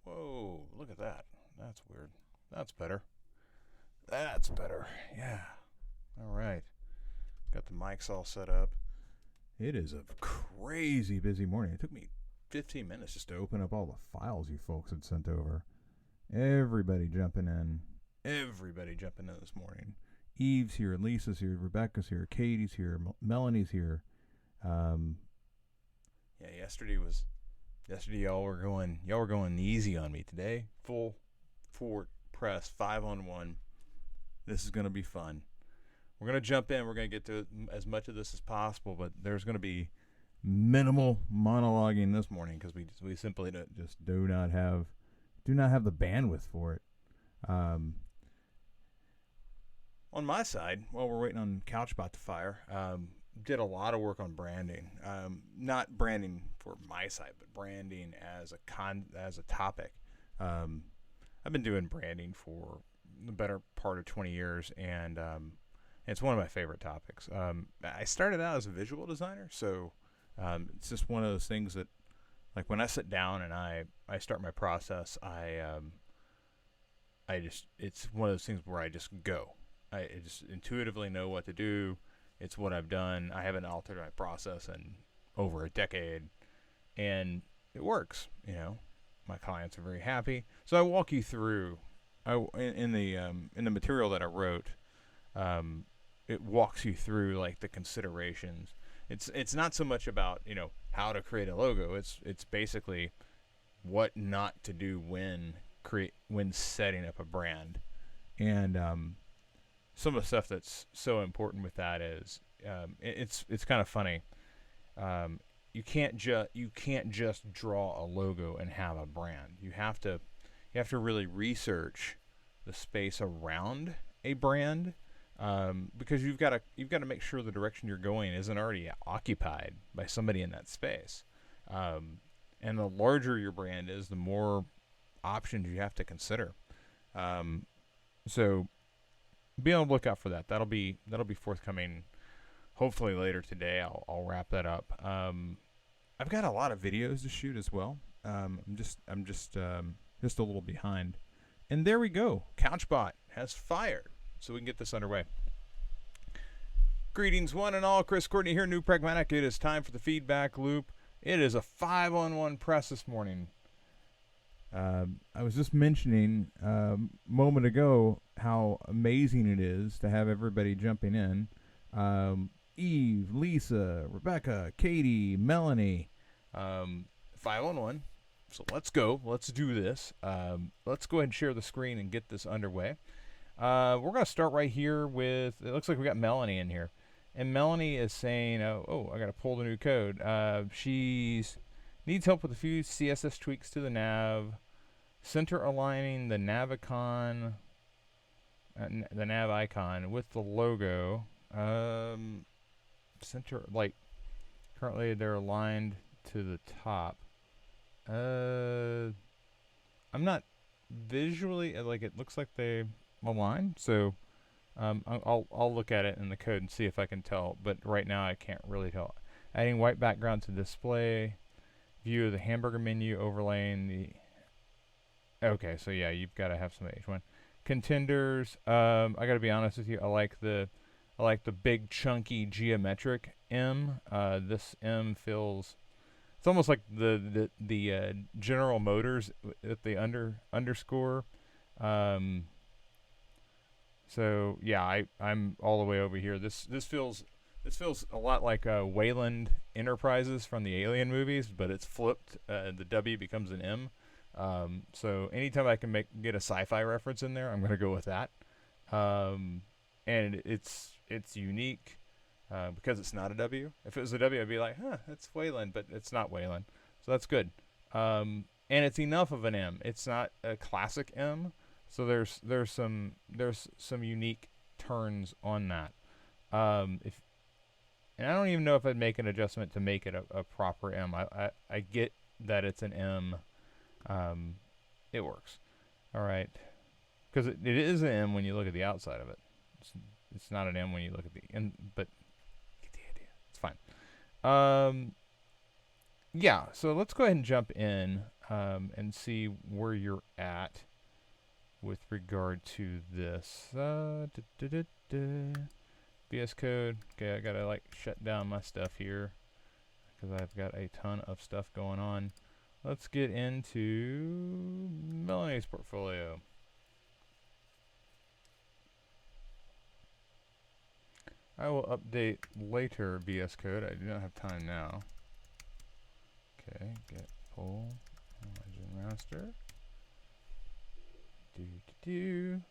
Whoa, look at that. That's weird. That's better. That's better. Yeah. All right. Got the mics all set up. It is a crazy busy morning. It took me 15 minutes just to open up all the files you folks had sent over. Everybody jumping in. Everybody jumping in this morning. Eve's here, Lisa's here, Rebecca's here, Katie's here, Melanie's here. Yeah, yesterday y'all were going easy on me. Today, full forward press, 5-on-1. This is gonna be fun. We're gonna jump in. We're gonna get to as much of this as possible, but there's gonna be minimal monologuing this morning because we simply do not have the bandwidth for it. On my side, while we're waiting on CouchBot to fire, did a lot of work on branding. Not branding for my site, but branding as a topic. I've been doing branding for the better part of 20 years, and it's one of my favorite topics. I started out as a visual designer, so it's just one of those things that, like, when I sit down and I start my process, it's one of those things where I just go. I just intuitively know what to do. It's what I've done. I haven't altered my process in over a decade, and it works. My clients are very happy. So I walk you through. In the material that I wrote, it walks you through like the considerations. It's not so much about how to create a logo. It's basically what not to do when setting up a brand, and some of the stuff that's so important with that is it's kind of funny. You can't just draw a logo and have a brand. You have to really research the space around a brand, because you've got to make sure the direction you're going isn't already occupied by somebody in that space. And the larger your brand is, the more options you have to consider. So be on the lookout for that. That'll be forthcoming, hopefully later today. I'll wrap that up. I've got a lot of videos to shoot as well. I'm just a little behind. And there we go. CouchBot has fired, so we can get this underway. Greetings, one and all. Chris Courtney here, New Pragmatic. It is time for the feedback loop. It is a 5-on-1 press this morning. I was just mentioning a moment ago how amazing it is to have everybody jumping in. Eve, Lisa, Rebecca, Katie, Melanie. 5-on-1. So let's go. Let's do this. Let's go ahead and share the screen and get this underway. We're going to start right here with, it looks like we got Melanie in here. And Melanie is saying, I got to pull the new code. She's needs help with a few CSS tweaks to the nav, center aligning the nav icon with the logo. Center, like, currently they're aligned to the top. I'm not visually, like, it looks like they align, so I'll look at it in the code and see if I can tell, but right now I can't really tell. Adding white background to display, view of the hamburger menu, overlaying the, okay, so yeah, you've got to have some H1 contenders. I gotta be honest with you, I like the big chunky geometric M. This M feels, it's almost like the General Motors at the underscore. So yeah, I'm all the way over here. This feels a lot like Wayland Enterprises from the Alien movies, but it's flipped. The W becomes an M. So anytime I can get a sci-fi reference in there, I'm gonna go with that. And it's unique. Because it's not a W. If it was a W, I'd be like, that's Wayland, but it's not Wayland. So that's good. And it's enough of an M. It's not a classic M. So there's some unique turns on that. And I don't even know if I'd make an adjustment to make it a proper M. I get that it's an M. It works. All right. Because it is an M when you look at the outside of it. It's not an M when you look at the end, but it's fine. Yeah, so let's go ahead and jump in. and see where you're at with regard to this. VS Code. Okay, I gotta like shut down my stuff here because I've got a ton of stuff going on. Let's get into Melanie's portfolio. I will update later VS Code. I do not have time now. Okay, get pull Legend Master. Do.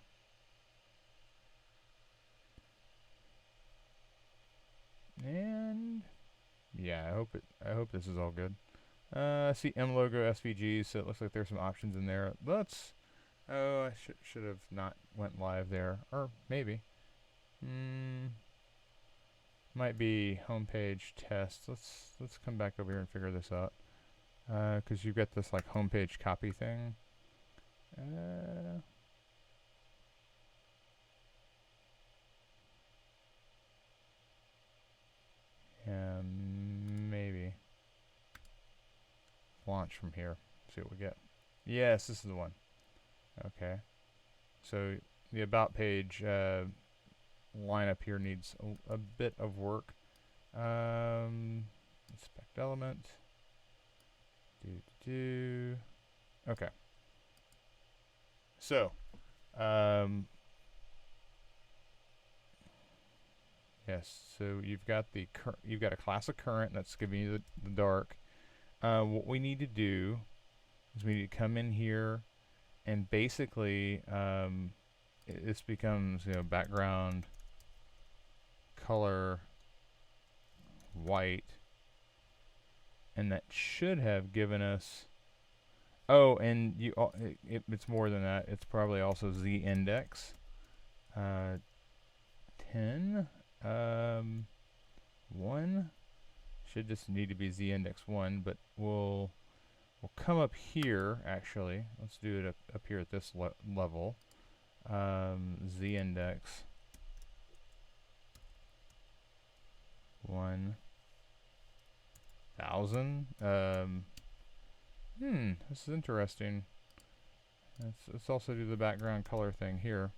And yeah, I hope this is all good. I see M logo SVG, so it looks like there's some options in there. Let's. Oh, I should have not went live there, or maybe. Might be homepage test. Let's come back over here and figure this out. Because you've got this like homepage copy thing. Yeah, maybe. Launch from here. See what we get. Yes, this is the one. Okay. So the about page lineup here needs a bit of work. Inspect element. Okay. So, yes. So you've got you've got a class of current that's giving you the dark. What we need to do is we need to come in here and basically this becomes background color white, and that should have given us. Oh, and it's more than that. It's probably also Z index 10 1 should just need to be Z index 1, but we'll come up here actually. Let's do it up here at this level. Z index 1000. This is interesting. Let's also do the background color thing here.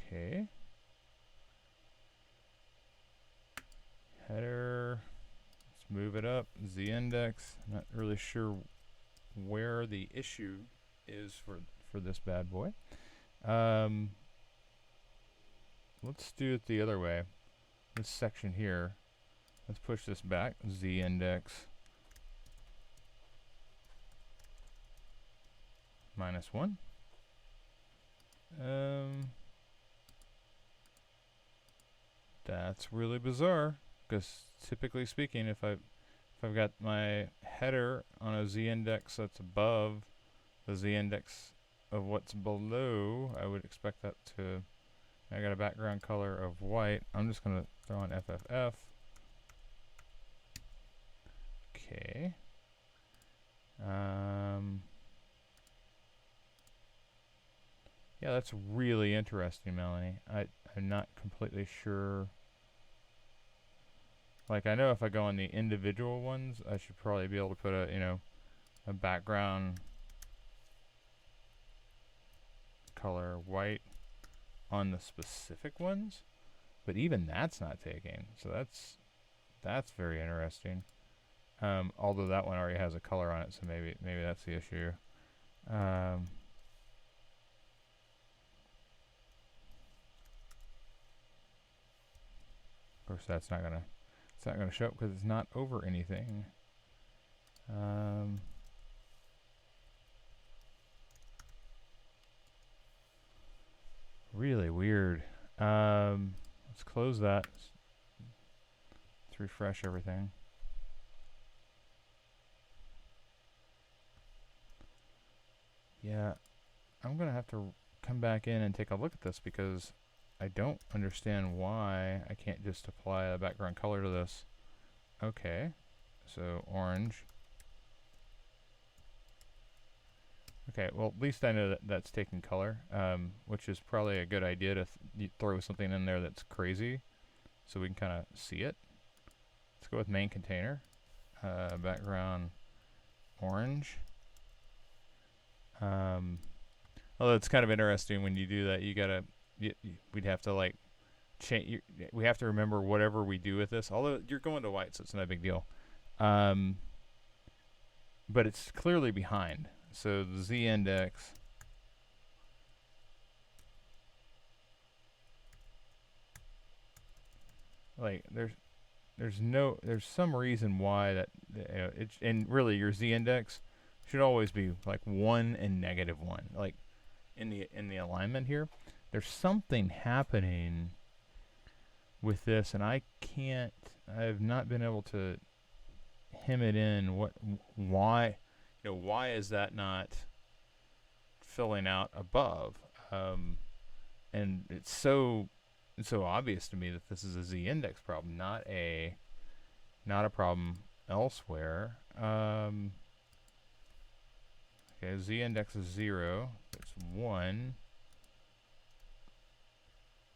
Okay. Header. Let's move it up. Z index. Not really sure where the issue is for this bad boy. Let's do it the other way. This section here. Let's push this back. Z index -1. That's really bizarre, because typically speaking, if I've got my header on a Z index that's above the Z index of what's below, I would expect that to. I got a background color of white. I'm just gonna throw in FFF. Okay. Yeah, that's really interesting, Melanie. I'm not completely sure. Like, I know if I go on the individual ones, I should probably be able to put a background color white on the specific ones, but even that's not taking. So that's very interesting. Although that one already has a color on it, so maybe that's the issue. Of course, it's not gonna show up because it's not over anything. Really weird. Let's close that. Let's refresh everything. Yeah, I'm gonna have to come back in and take a look at this because I don't understand why I can't just apply a background color to this. Okay, so orange. Okay, well, at least I know that that's taking color, which is probably a good idea to throw something in there that's crazy. so we can kind of see it. Let's go with main container, background orange. Although it's kind of interesting when you do that, you gotta, we'd have to like change. We have to remember whatever we do with this. Although you're going to white, so it's not a big deal. But it's clearly behind. So the Z index. Like there's some reason why that and really your Z index should always be like 1 and -1. Like in the alignment here, there's something happening with this, and I have not been able to hem it in. Why is that not filling out above? And it's so obvious to me that this is a Z index problem, not a problem elsewhere. Okay, Z index is 0. It's 1.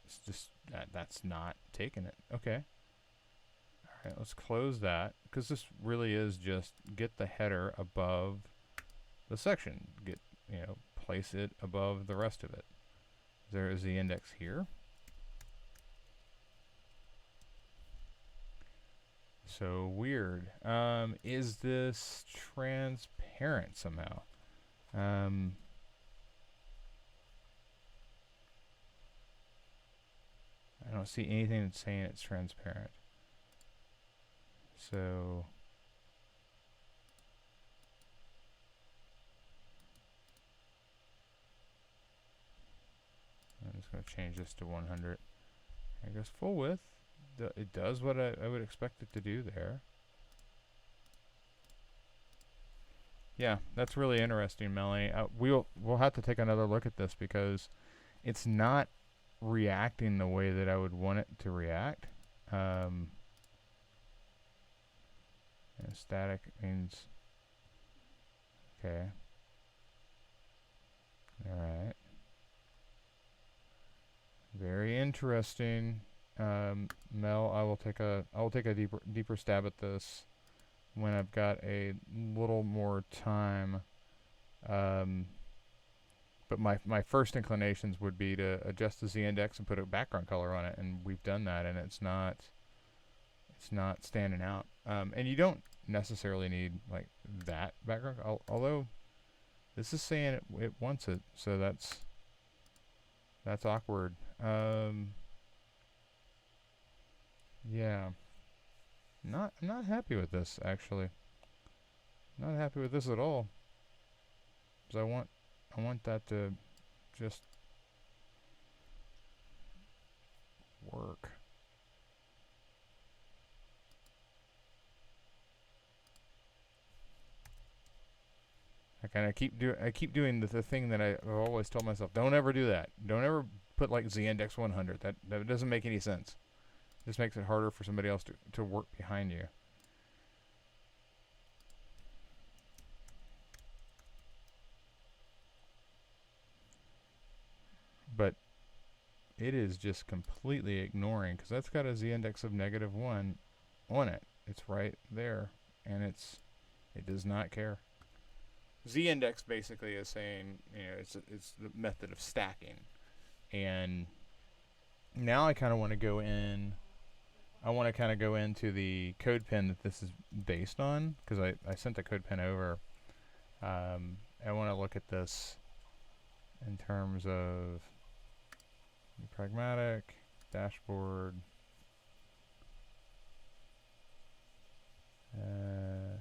It's just that's not taking it. Okay. All right, let's close that, because this really is just get the header above the section. Place it above the rest of it. There is the index here. So weird. Is this transparent somehow? I don't see anything that's saying it's transparent. So I'm just going to change this to 100. I guess full width. It does what I would expect it to do there. Yeah, that's really interesting, Melanie. We'll have to take another look at this, because it's not reacting the way that I would want it to react. And static means okay. All right. Very interesting. Mel, I will take a deeper stab at this when I've got a little more time. But my first inclinations would be to adjust the Z index and put a background color on it, and we've done that, and it's not standing out. And you don't necessarily need like that background, although this is saying it wants it, so that's awkward. Yeah, I'm not happy with this, actually. Not happy with this at all, because I want that to just work. I keep doing the thing that I've always told myself: don't ever do that. Don't ever put like Z index 100. That doesn't make any sense. It just makes it harder for somebody else to work behind you. But it is just completely ignoring, because that's got a Z index of -1 on it. It's right there, and it does not care. Z index basically is saying, it's the method of stacking. And now I kind of want to go in. I want to kind of go into the code pen that this is based on, because I sent the code pen over. I want to look at this in terms of Pragmatic, dashboard. I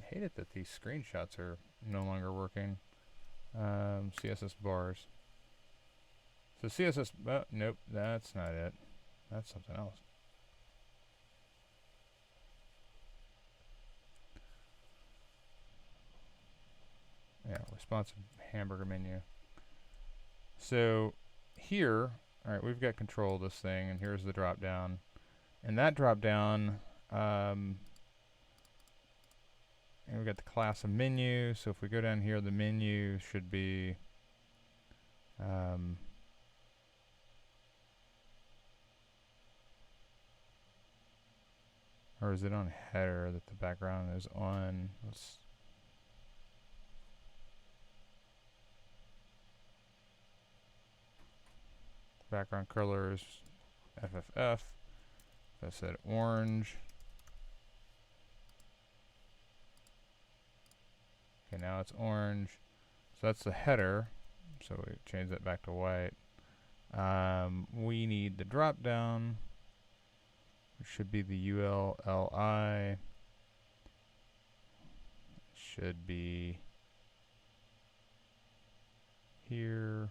hate it that these screenshots are no longer working. CSS bars. So CSS, nope, that's not it. That's something else. Yeah, responsive hamburger menu. So here, all right, we've got control of this thing, and here's the drop down. And that drop down, and we've got the class of menu. So if we go down here, the menu should be Or is it on header that the background is on? Let's background colors FFF. If I said orange. Okay, now it's orange. So that's the header. So we change that back to white. We need the drop down. It should be the ULLI. Should be here.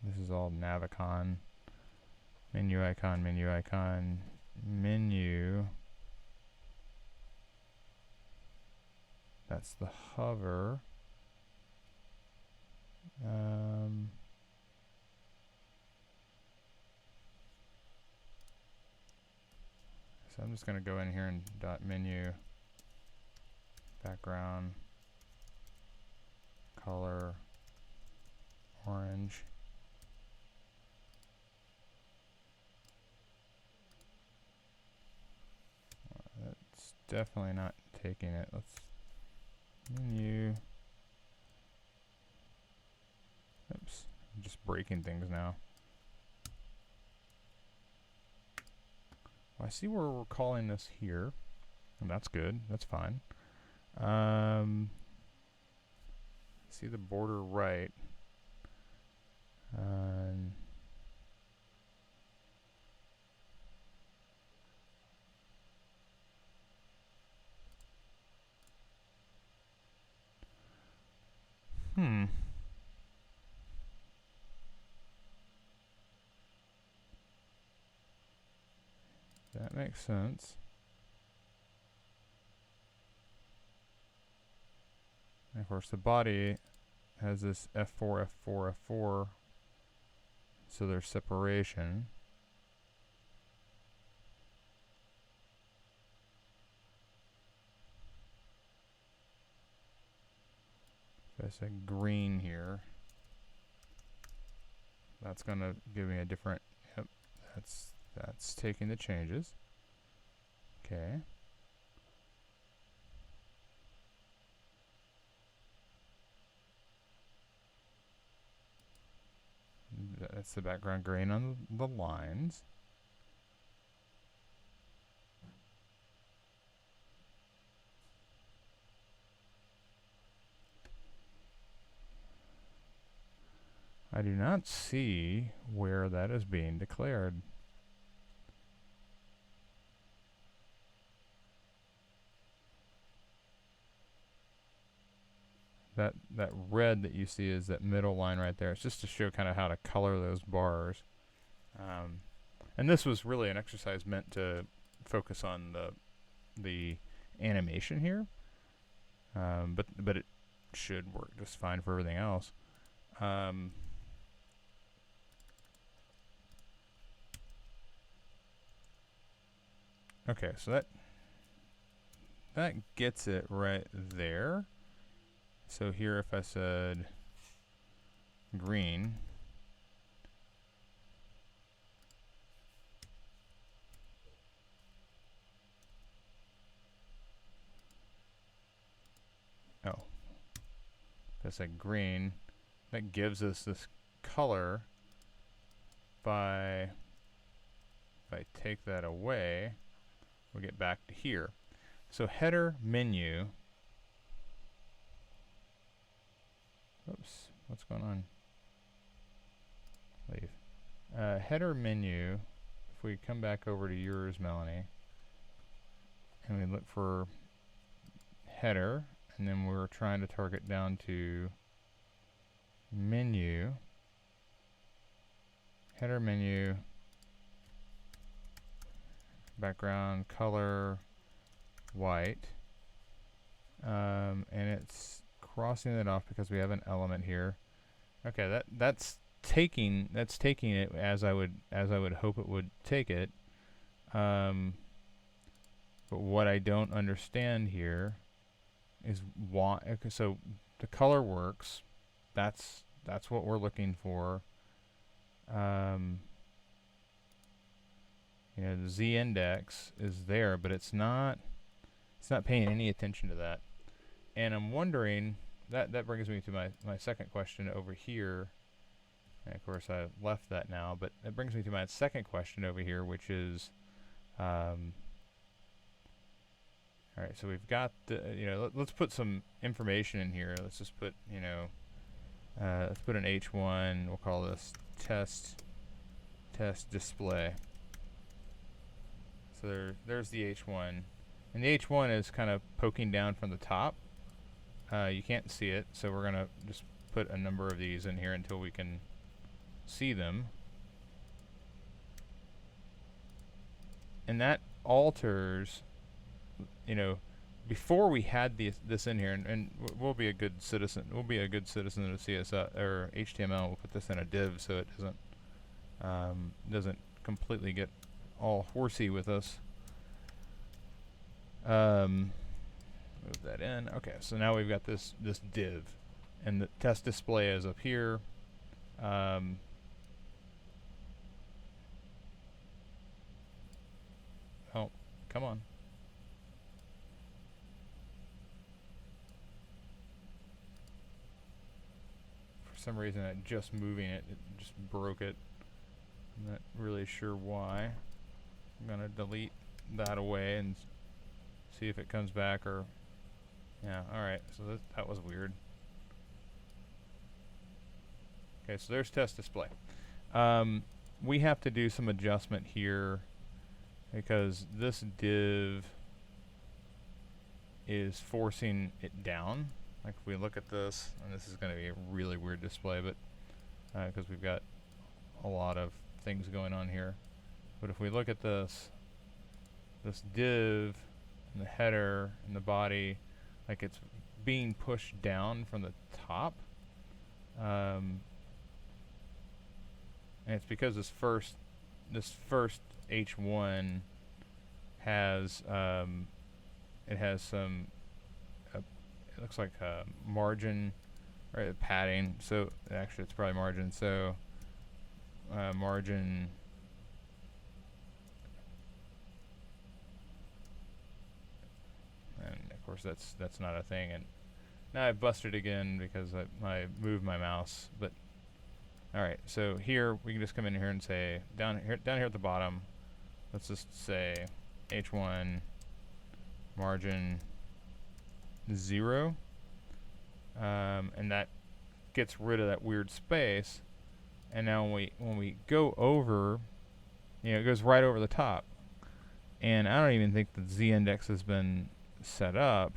This is all Navicon. Menu icon, menu icon, menu. That's the hover. So I'm just going to go in here and dot menu, background, color, orange. That's definitely not taking it. Let's menu. Oops, I'm just breaking things now. Well, I see where we're calling this here, and that's good. That's fine. See the border right. That makes sense. And of course the body has this F4, F4, F4, so there's separation. If I say green here, that's going to give me a different, yep, that's taking the changes. Okay. That's the background green on the lines. I do not see where that is being declared. That red that you see is that middle line right there. It's just to show kind of how to color those bars. And this was really an exercise meant to focus on the animation here. But it should work just fine for everything else. Okay, so that gets it right there. So here if I said green, oh, if I said green, that gives us this color. If I take that away, we'll get back to here. So header menu. Oops, what's going on? Leave. Header menu, if we come back over to yours, Melanie, and we look for header, and then we're trying to target down to menu, header menu, background color white, and it's crossing it off because we have an element here. Okay, that's taking it as I would hope it would take it. But what I don't understand here is why. Okay, so the color works. That's what we're looking for. You know, the Z index is there, but it's not paying any attention to that. And I'm wondering, that brings me to my second question over here. And of course, I left that now, but that brings me to my second question over here, which is, all right, so we've got the, you know, let's put some information in here. Let's just put, you know, let's put an H1. We'll call this test display. So there's the H1. And the H1 is kind of poking down from the top. You can't see it, so we're going to just put a number of these in here until we can see them. And that alters, you know, before we had this in here, and we'll be a good citizen. We'll be a good citizen of CSS or HTML. We'll put this in a div so it doesn't completely get all horsey with us. Move that in. Okay, so now we've got this div, and the test display is up here. Oh, come on. For some reason, just moving it just broke it. I'm not really sure why. I'm gonna delete that away and see if it comes back, or yeah, alright, so that was weird. Okay, so there's test display. We have to do some adjustment here because this div is forcing it down. Like if we look at this, and this is going to be a really weird display, but because we've got a lot of things going on here. But if we look at this div and the header and the body, like it's being pushed down from the top. And it's because this first H1 has it has some it looks like margin or padding. So actually, it's probably margin. So margin. And of course, that's not a thing. And now I've busted again because I moved my mouse. But all right, so here we can just come in here and say down here at the bottom. Let's just say H1 margin 0, and that gets rid of that weird space. And now when we go over, you know, it goes right over the top. And I don't even think the Z index has been set up.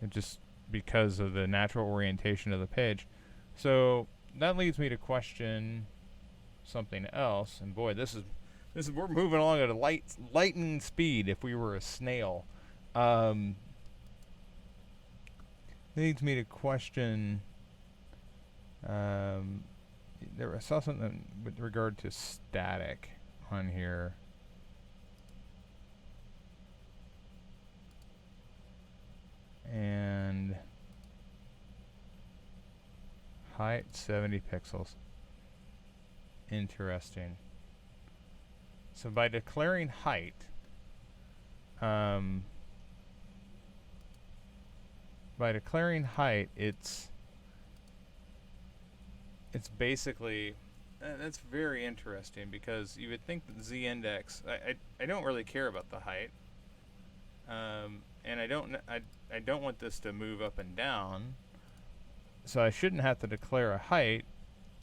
It just because of the natural orientation of the page. So that leads me to question something else. And boy, this is we're moving along at a lightning speed. If we were a snail, leads me to question. I saw something with regard to static on here. And height 70 pixels. Interesting. So by declaring height, it's basically that's very interesting because you would think that the Z index. I don't really care about the height, and I don't want this to move up and down. So I shouldn't have to declare a height,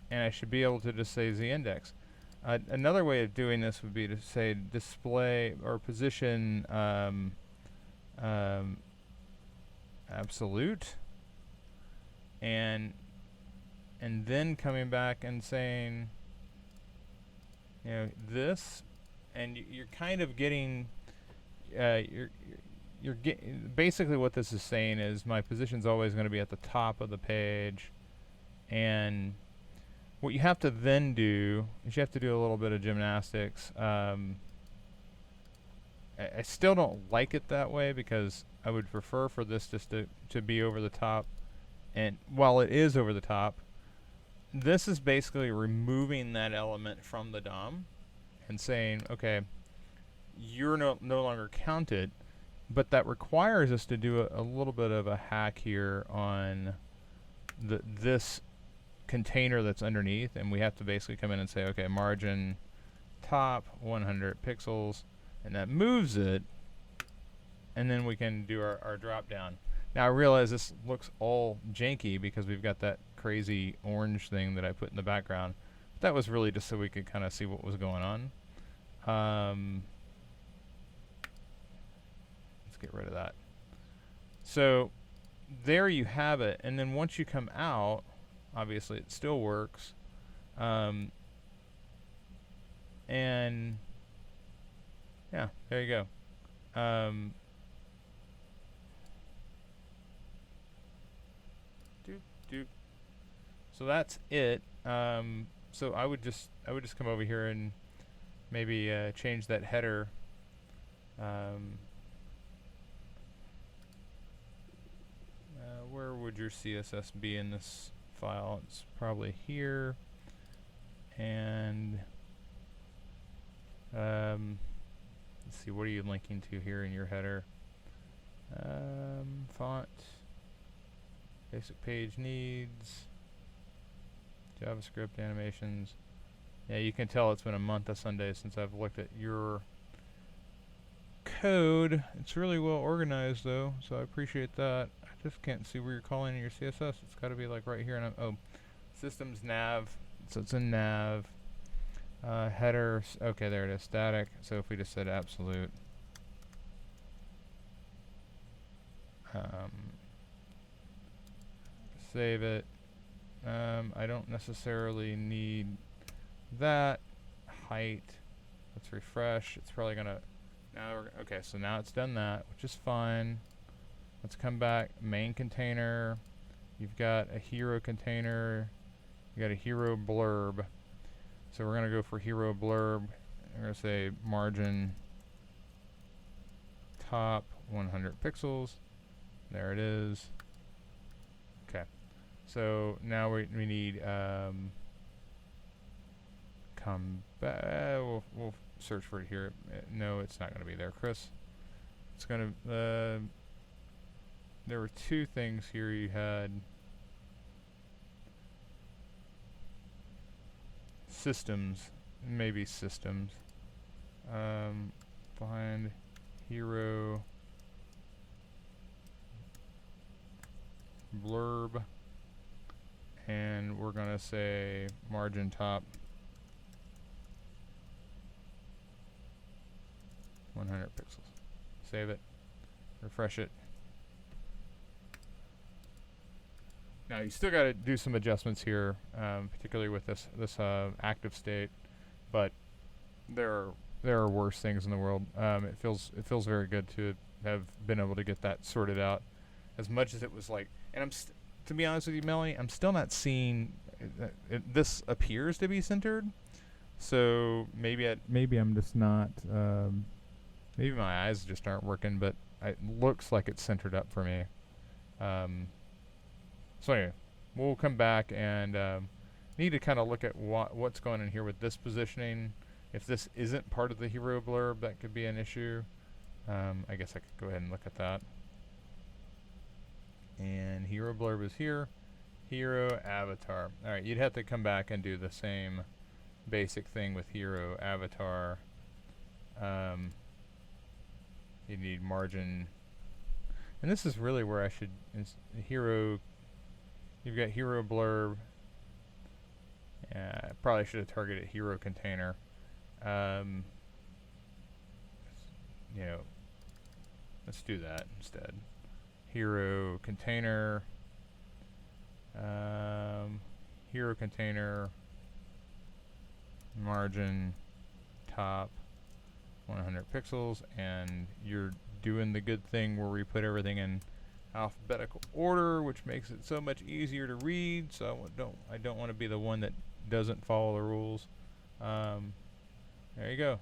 and I should be able to just say Z index. Another way of doing this would be to say display or position absolute, and then coming back and saying, you know, this, and you're kind of getting basically what this is saying is my position's always going to be at the top of the page, and what you have to then do is you have to do a little bit of gymnastics. I still don't like it that way because I would prefer for this just to be over the top. And while it is over the top, this is basically removing that element from the DOM and saying, okay, you're no longer counted, but that requires us to do a little bit of a hack here on this container that's underneath, and we have to basically come in and say, okay, margin top 100 pixels, and that moves it, and then we can do our drop down. Now I realize this looks all janky because we've got that crazy orange thing that I put in the background. But that was really just so we could kind of see what was going on. Let's get rid of that. So there you have it, and then once you come out, obviously it still works. And yeah, there you go. So that's it. So I would just come over here and maybe change that header. Where would your CSS be in this file? It's probably here. And let's see, what are you linking to here in your header? Font, basic page needs, JavaScript animations. Yeah, you can tell it's been a month of Sundays since I've looked at your code. It's really well organized though, so I appreciate that. I just can't see where you're calling in your CSS. It's got to be like right here. And oh, systems nav. So it's in nav. Header. Okay, there it is. Static. So if we just said absolute. Save it. I don't necessarily need that. Height. Let's refresh. It's probably gonna. Now okay, so now it's done that, which is fine. Let's come back. Main container. You've got a hero container. You got a hero blurb. So we're gonna go for hero blurb. We're gonna say margin top 100 pixels. There it is. Okay. So now we need come back. We'll search for it here. No, it's not going to be there, Chris. It's going to. There were two things here. You had systems, maybe systems. Find hero blurb, and we're going to say margin top 100 pixels. Save it. Refresh it. Now you still got to do some adjustments here, particularly with this active state, but there are worse things in the world. It feels very good to have been able to get that sorted out. As much as it was like, and to be honest with you, Melanie, I'm still not seeing. This appears to be centered, so maybe I'm just not. Maybe my eyes just aren't working, but it looks like it's centered up for me. So anyway, we'll come back and need to kind of look at what's going on here with this positioning. If this isn't part of the hero blurb, that could be an issue. I guess I could go ahead and look at that. And hero blurb is here. Hero avatar. All right, you'd have to come back and do the same basic thing with hero avatar. You need margin, and this is really where I should hero. You've got hero blurb. Probably should have targeted hero container. You know, let's do that instead. Hero container. Hero container. Margin top 100 pixels, and you're doing the good thing where we put everything in alphabetical order, which makes it so much easier to read. So I don't want to be the one that doesn't follow the rules. There you go.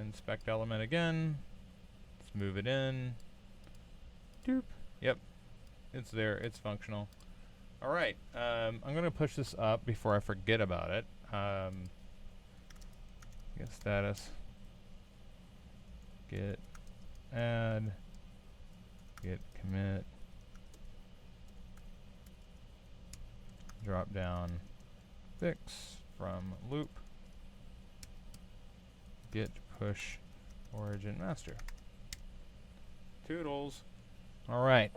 Inspect element again. Let's move it in. Doop. Yep, it's there. It's functional. All right. I'm going to push this up before I forget about it. Get status. Git add. Git commit. Drop down fix from loop. Git push origin master. Toodles. All right.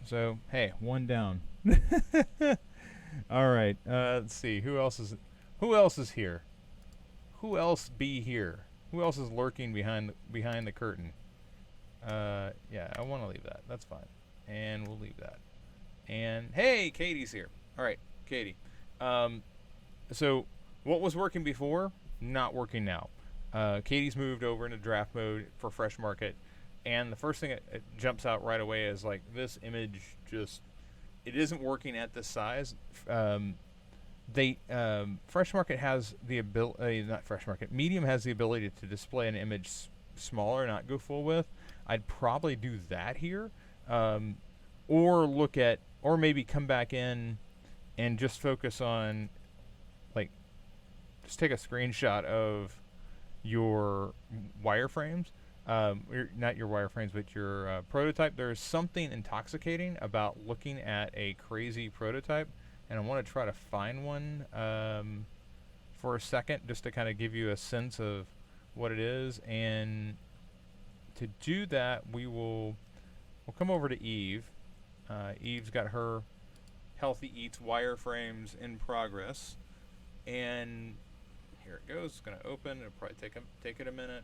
So hey, one down. All right. Let's see. Who else is here? Who else be here? Who else is lurking behind the curtain? Yeah, I want to leave that. That's fine. And we'll leave that. And hey, Katie's here. All right, Katie. So what was working before, not working now. Katie's moved over into draft mode for Fresh Market, and the first thing that jumps out right away is like this image just, it isn't working at this size. Fresh Market has the ability, not Fresh Market, Medium has the ability to display an image smaller, not go full width. I'd probably do that here, or look at, or maybe come back in and just focus on, like, just take a screenshot of your wireframes, not your wireframes, but your prototype. There's something intoxicating about looking at a crazy prototype, and I want to try to find one for a second, just to kind of give you a sense of what it is. And to do that, we'll come over to Eve. Eve's got her Healthy Eats wireframes in progress, and here it goes. It's going to open. It'll probably take it a minute.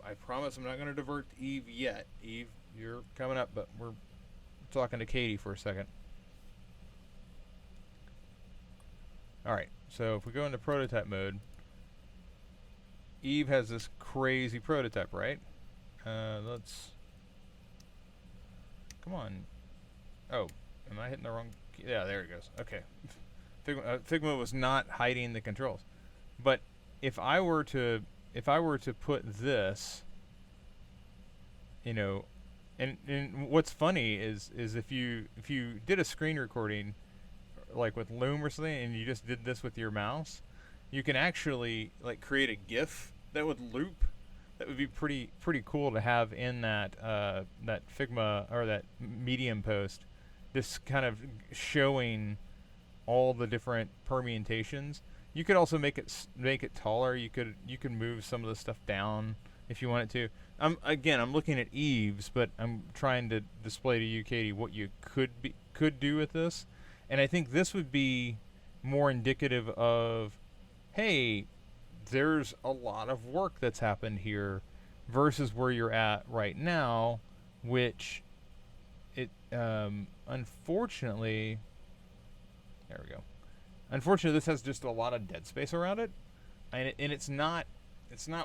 I promise I'm not going to divert to Eve yet. Eve, you're coming up, but we're talking to Katie for a second. All right, so if we go into prototype mode, Eve has this crazy prototype, right? Let's, come on. Oh, am I hitting the wrong key? Yeah, there it goes. Okay. Figma was not hiding the controls. But if I were to put this, you know, and what's funny is if you did a screen recording like with Loom or something, and you just did this with your mouse, you can actually like create a GIF that would loop. That would be pretty cool to have in that that Figma or that Medium post, just kind of showing all the different permutations. You could also make it taller. You could move some of the stuff down if you wanted to. I'm looking at Eve's, but I'm trying to display to you, Katie, what you could do with this. And I think this would be more indicative of, hey, there's a lot of work that's happened here versus where you're at right now, which it unfortunately, there we go. Unfortunately, this has just a lot of dead space around it, and it's not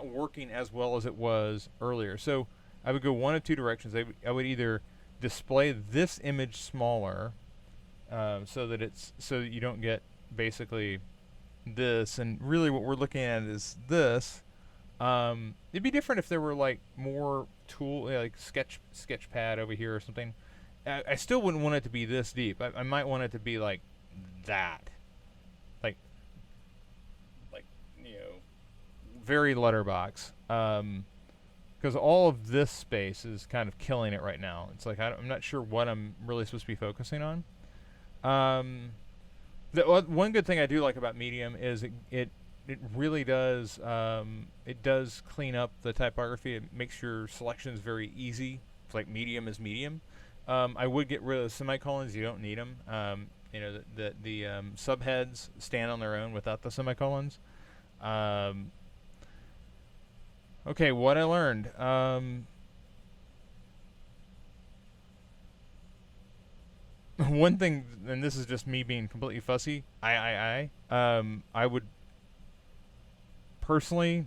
working as well as it was earlier. So I would go one of two directions. I would either display this image smaller, so that you don't get basically this, and really what we're looking at is this. It'd be different if there were like more tool, like Sketchpad over here or something. I still wouldn't want it to be this deep. I might want it to be like that, like you know, very letterbox. Because all of this space is kind of killing it right now. It's like I'm not sure what I'm really supposed to be focusing on. One good thing I do like about Medium is it really does it does clean up the typography. It makes your selections very easy. It's like Medium is Medium. I would get rid of the semicolons. You don't need them. You know, the subheads stand on their own without the semicolons. Okay, what I learned. One thing, and this is just me being completely fussy, I would personally,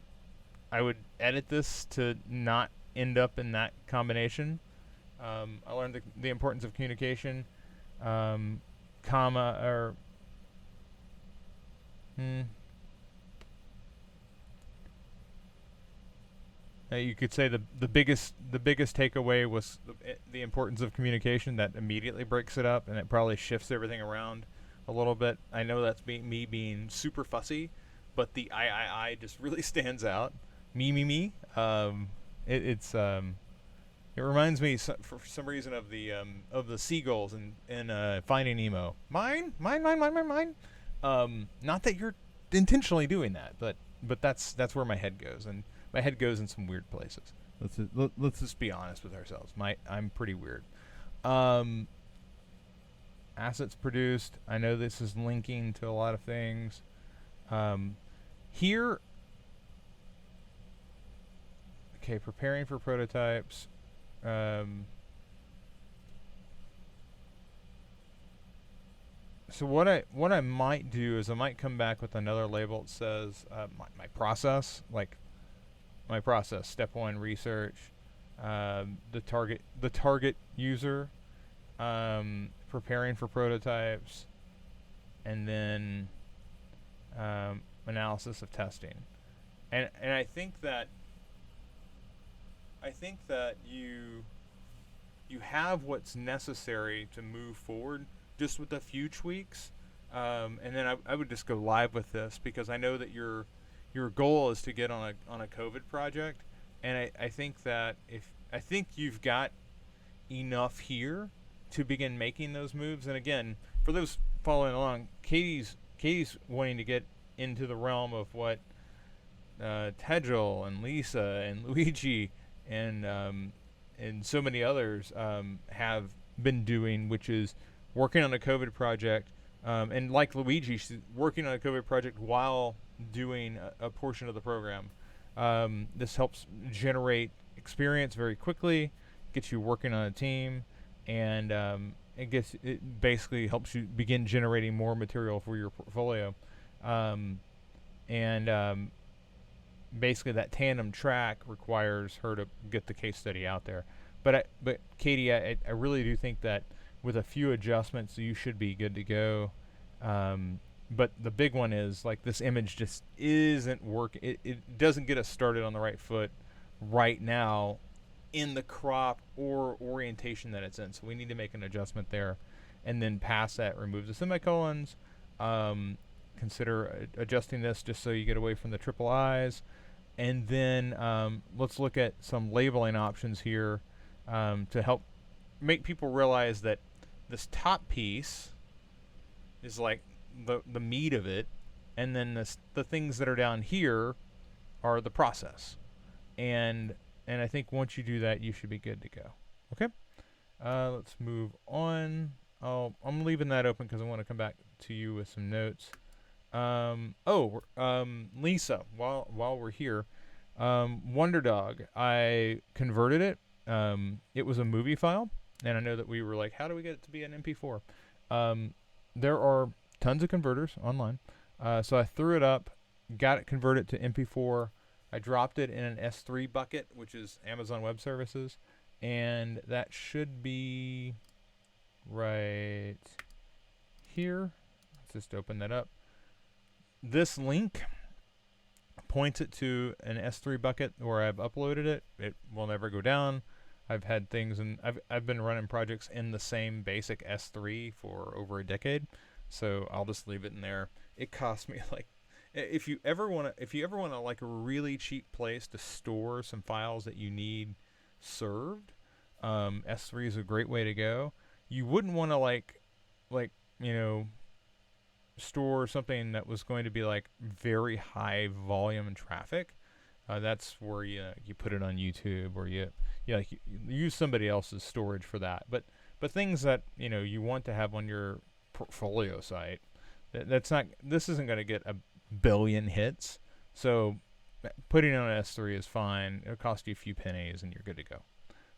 I would edit this to not end up in that combination. I learned the importance of communication, comma, or You could say the biggest takeaway was the importance of communication. That immediately breaks it up, and it probably shifts everything around a little bit. I know that's me being super fussy, but the I just really stands out. Me. It's it reminds me for some reason of the seagulls in Finding Nemo. Mine. Not that you're intentionally doing that, but that's where my head goes, and my head goes in some weird places. Let's just be honest with ourselves. I'm pretty weird. Assets produced. I know this is linking to a lot of things. Here, okay, preparing for prototypes. So what I might do is I might come back with another label that says my process, like my process. Step 1, research. The target user. Preparing for prototypes, and then analysis of testing. And I think that you have what's necessary to move forward, just with a few tweaks. And then I would just go live with this, because I know that your goal is to get on a COVID project, and I think that I think you've got enough here to begin making those moves. And again, for those following along, Katie's wanting to get into the realm of what Tedgel and Lisa and Luigi and so many others have been doing, which is working on a COVID project. And like Luigi, she's working on a COVID project while doing a portion of the program. This helps generate experience very quickly, gets you working on a team, and it basically helps you begin generating more material for your portfolio. Basically that tandem track requires her to get the case study out there. But Katie, I really do think that with a few adjustments, you should be good to go. But the big one is, like, this image just isn't working. It doesn't get us started on the right foot right now in the crop or orientation that it's in. So we need to make an adjustment there. And then past that, remove the semicolons. Consider adjusting this just so you get away from the triple I's. And then let's look at some labeling options here to help make people realize that this top piece is like the meat of it, and then the things that are down here are the process. And I think once you do that, you should be good to go. Okay? Let's move on. I'm leaving that open because I want to come back to you with some notes. Lisa, while we're here, Wonder Dog, I converted it. It was a movie file, and I know that we were like, how do we get it to be an MP4? There are tons of converters online. So I threw it up, got it converted to MP4. I dropped it in an S3 bucket, which is Amazon Web Services, and that should be right here. Let's just open that up. This link points it to an S3 bucket where I've uploaded it. It will never go down. I've had things, and I've been running projects in the same basic S3 for over a decade, so I'll just leave it in there. It cost me like, if you ever want to like a really cheap place to store some files that you need served, S3 is a great way to go. You wouldn't want to like store something that was going to be like very high volume and traffic. That's where you put it on YouTube, or you use somebody else's storage for that. But things that you want to have on your portfolio site, this isn't going to get a billion hits. So putting it on S3 is fine. It'll cost you a few pennies and you're good to go.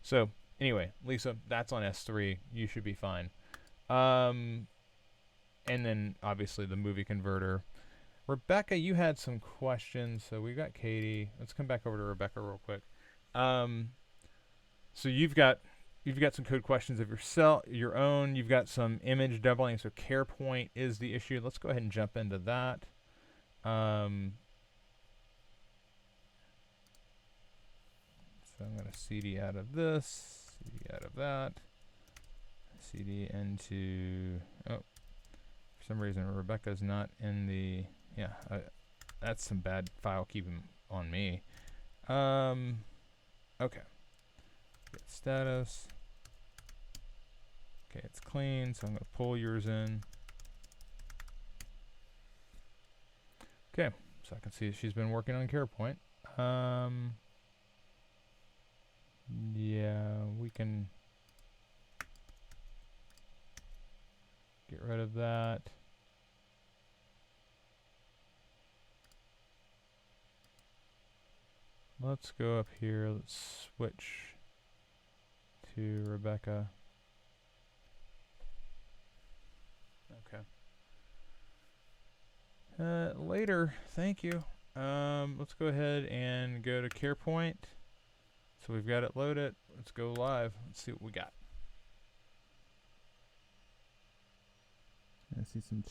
So anyway, Lisa, that's on S3. You should be fine. And then obviously the movie converter. Rebecca, you had some questions. So we got Katie. Let's come back over to Rebecca real quick. So you've got some code questions of your own. You've got some image doubling. So care point is the issue. Let's go ahead and jump into that. So I'm going to CD out of this, CD out of that, CD into, oh, for some reason Rebecca's not in the, yeah, that's some bad file keeping on me. Okay. Get status. Okay, it's clean, so I'm going to pull yours in. Okay, so I can see she's been working on CarePoint. Yeah, we can get rid of that. Let's go up here. Let's switch to Rebecca. Okay. Later. Thank you. Let's go ahead and go to CarePoint. So we've got it loaded. Let's go live. Let's see what we got. I see some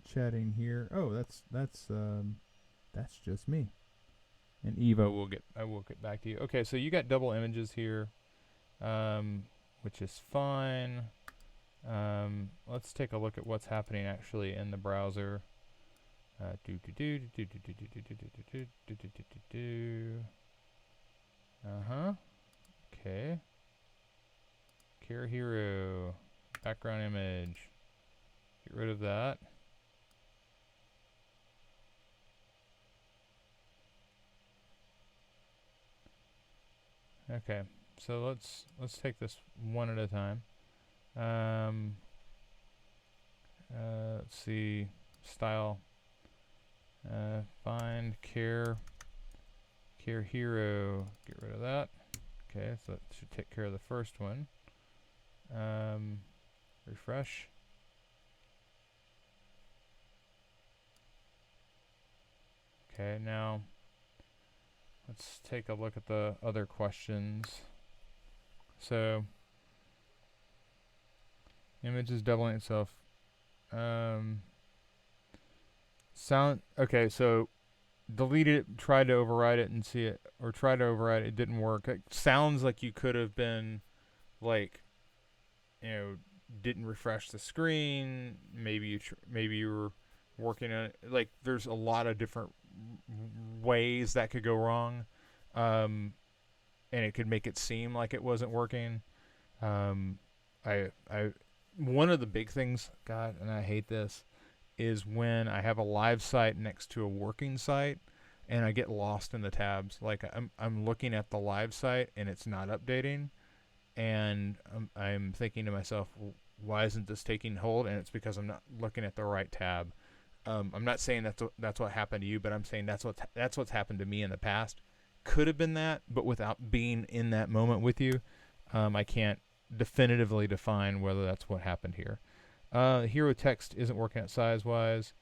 chatting here. Oh, that's just me. And Eva I will get back to you. Okay, so you got double images here, which is fine. Let's take a look at what's happening actually in the browser. Okay. Care Hero. Background image. Get rid of that. Okay, so let's take this one at a time. Let's see, style. Find Care Hero. Get rid of that. Okay, so that should take care of the first one. Refresh. Okay, now let's take a look at the other questions. So, image is doubling itself. Sound, okay, so deleted it, tried to override it and see it, or tried to override it, it didn't work. It sounds like you could have been, like, you know, didn't refresh the screen. Maybe you were working on it. Like, there's a lot of different ways that could go wrong, and it could make it seem like it wasn't working. One of the big things, God, and I hate this, is when I have a live site next to a working site and I get lost in the tabs. Like I'm looking at the live site and it's not updating, and I'm thinking to myself, why isn't this taking hold? And it's because I'm not looking at the right tab. I'm not saying that's what happened to you, but I'm saying that's what's happened to me in the past. Could have been that, but without being in that moment with you, I can't definitively define whether that's what happened here. Hero text isn't working out size-wise,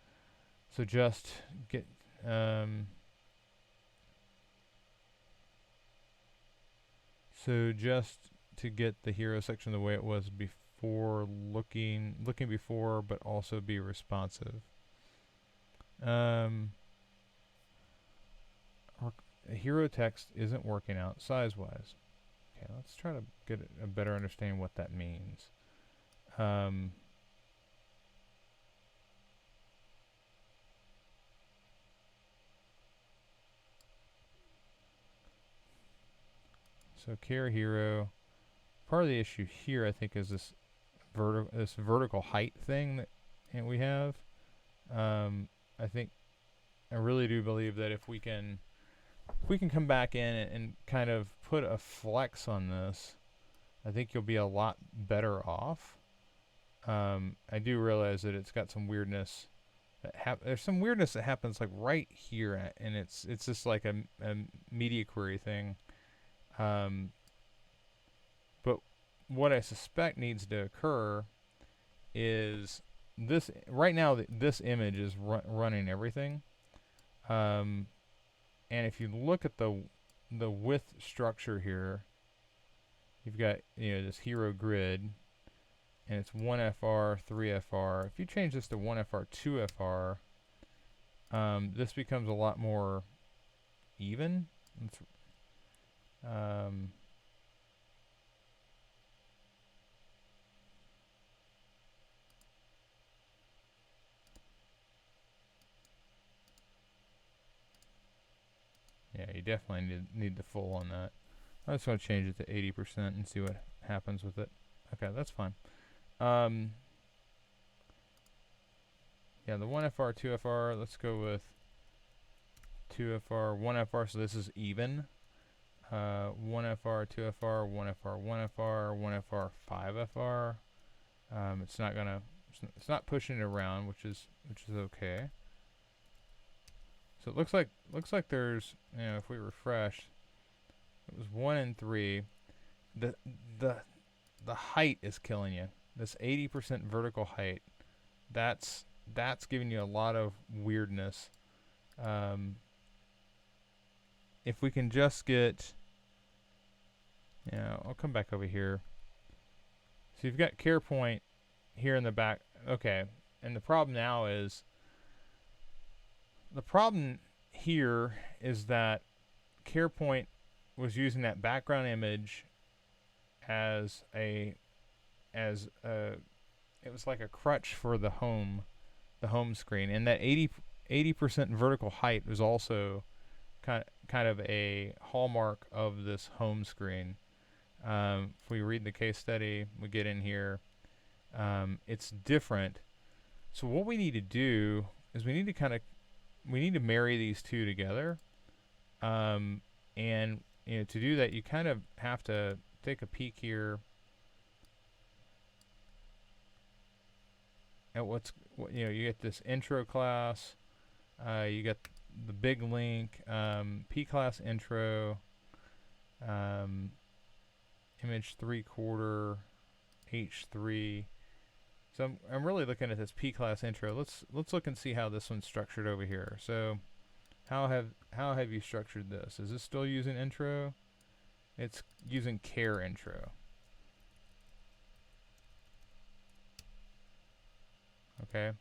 so just get just to get the hero section the way it was before, looking before, but also be responsive. Hero text isn't working out size-wise. Okay, let's try to get a better understanding what that means. So Care Hero, part of the issue here, I think, is this vertical height thing that we have. I really do believe that if we can come back in and kind of put a flex on this, I think you'll be a lot better off. I do realize that it's got some weirdness. There's some weirdness that happens like right here, and it's just like a media query thing. But what I suspect needs to occur is this. Right now, this image is running everything. And if you look at the width structure here, you've got this hero grid, and it's 1FR, 3FR. If you change this to 1FR, 2FR, this becomes a lot more even. Um, yeah, you definitely need the full on that. I just want to change it to 80% and see what happens with it. Okay, that's fine. Yeah, the 1FR, 2FR, let's go with 2FR, 1FR, so this is even. 1FR, 2FR, 1FR, 1FR, 1FR, 5FR. It's not gonna, it's not pushing it around, which is okay. So it looks like there's, you know, if we refresh, it was 1 and 3. The the the height is killing you. This 80% vertical height, that's giving you a lot of weirdness. If we can just get, you know, I'll come back over here. So you've got care point here in the back. Okay, and the problem now is, the problem here is that CarePoint was using that background image as a it was like a crutch for the home screen, and that 80% vertical height was also kind of a hallmark of this home screen. If we read the case study, we get in here, it's different. So what we need to do is we need to marry these two together, and you know, to do that, you kind of have to take a peek here at you know, you get this intro class, you get the big link, P class intro, image 3/4, H3. So I'm really looking at this P class intro. Let's look and see how this one's structured over here. So how have you structured this? Is this still using intro? It's using care intro. Okay,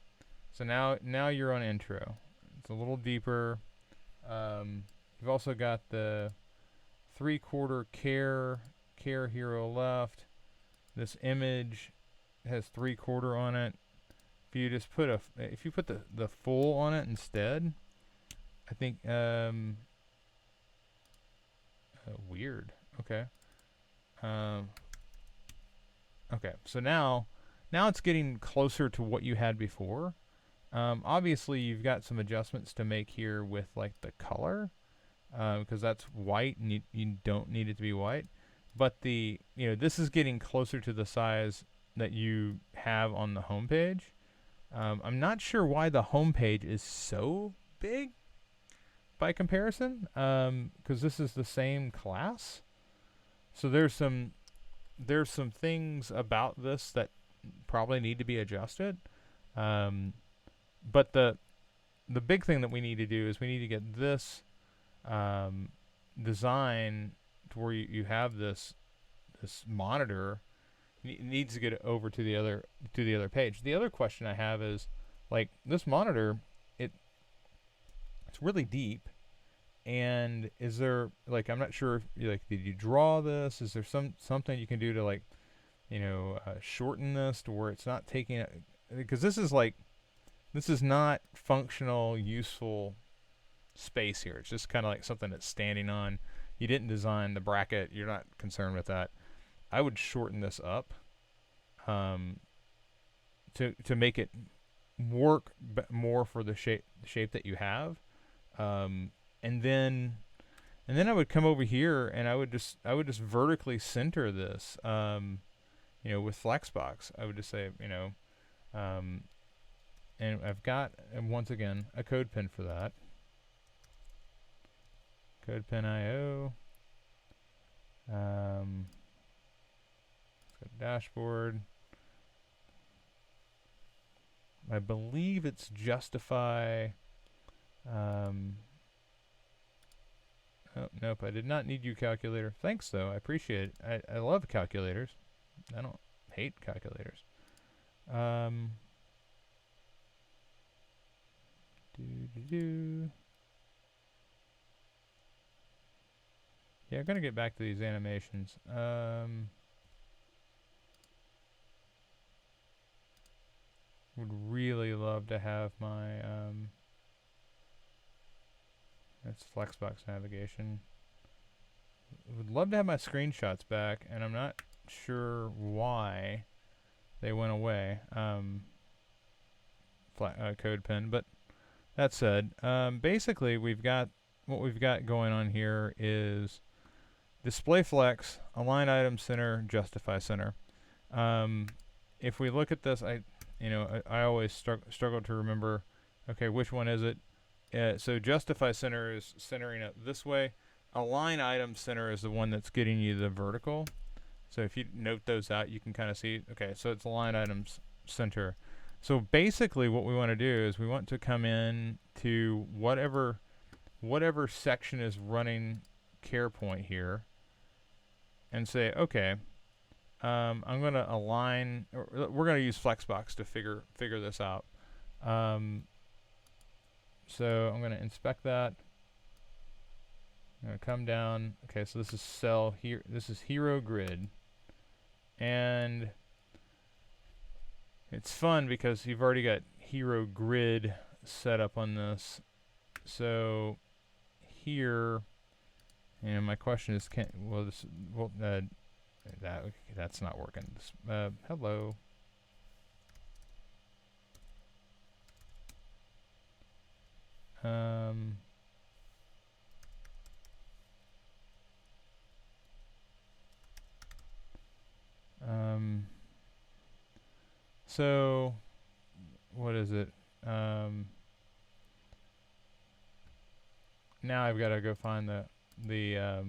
so now you're on intro. It's a little deeper. You've also got the 3/4 care hero left. This image has 3/4 on it. If you just put if you put the full on it instead, I think weird. Okay. Okay. So now it's getting closer to what you had before. Obviously, you've got some adjustments to make here with like the color, because that's white and you don't need it to be white. But you know, this is getting closer to the size that you have on the home page. I'm not sure why the home page is so big by comparison, because this is the same class. So there's some things about this that probably need to be adjusted. But the big thing that we need to do is we need to get this design to where you have this monitor. It needs to get over to the other page. The other question I have is, like, this monitor, it's really deep, and is there, like, I'm not sure if, like, did you draw this? Is there something you can do to, like, you know, shorten this to where it's not taking it, because this is not functional, useful space here. It's just kind of like something that's standing on. You didn't design the bracket. You're not concerned with that. I would shorten this up, to make it work more for the shape that you have, and then I would come over here and I would just vertically center this, you know, with Flexbox. I would just say, you know, and I've got, once again, a code pin for that. Code pin IO. Dashboard. I believe it's justify. Oh, nope, I did not need you, calculator. Thanks, though. I appreciate it. I love calculators. I don't hate calculators. Yeah, I'm gonna get back to these animations. Would really love to have my that's Flexbox navigation. Would love to have my screenshots back, and I'm not sure why they went away. Code pen, but that said, basically what we've got going on here is display flex, align item center, justify center. If we look at this, I always struggle to remember, okay, which one is it? So justify center is centering it this way. Align item center is the one that's getting you the vertical. So if you note those out, you can kind of see, okay, so it's align items center. So basically what we want to do is we want to come in to whatever section is running care point here and say, okay, I'm going to align, we're going to use Flexbox to figure this out. So I'm going to inspect that. I'm going to come down. Okay, so this is cell here. This is hero grid. And it's fun because you've already got hero grid set up on this. So here, my question is, that's not working. Hello. So what is it? Now I've got to go find the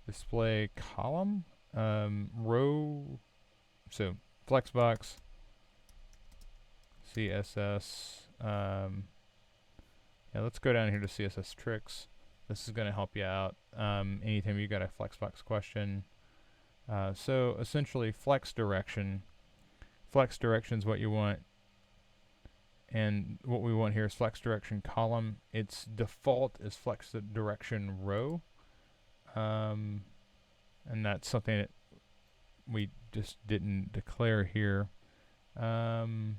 display column row. So Flexbox CSS. Yeah, let's go down here to CSS tricks. This is going to help you out anytime you got a Flexbox question. So essentially, flex direction. Flex direction is what you want, and what we want here is flex direction column. Its default is flex direction row, and that's something that we just didn't declare here. Hello.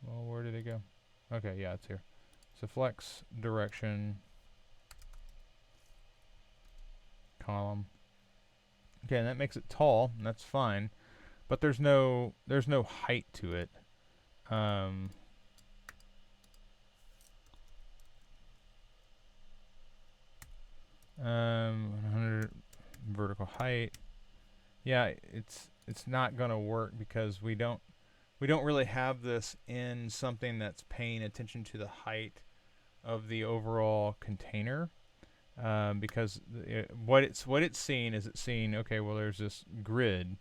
Well, where did it go? Okay, yeah, it's here. So flex direction column. Okay, and that makes it tall, and that's fine, but there's no height to it. 100 vertical height. Yeah, it's not gonna work because we don't really have this in something that's paying attention to the height of the overall container. Because what it's seeing is it's seeing, okay, well, there's this grid,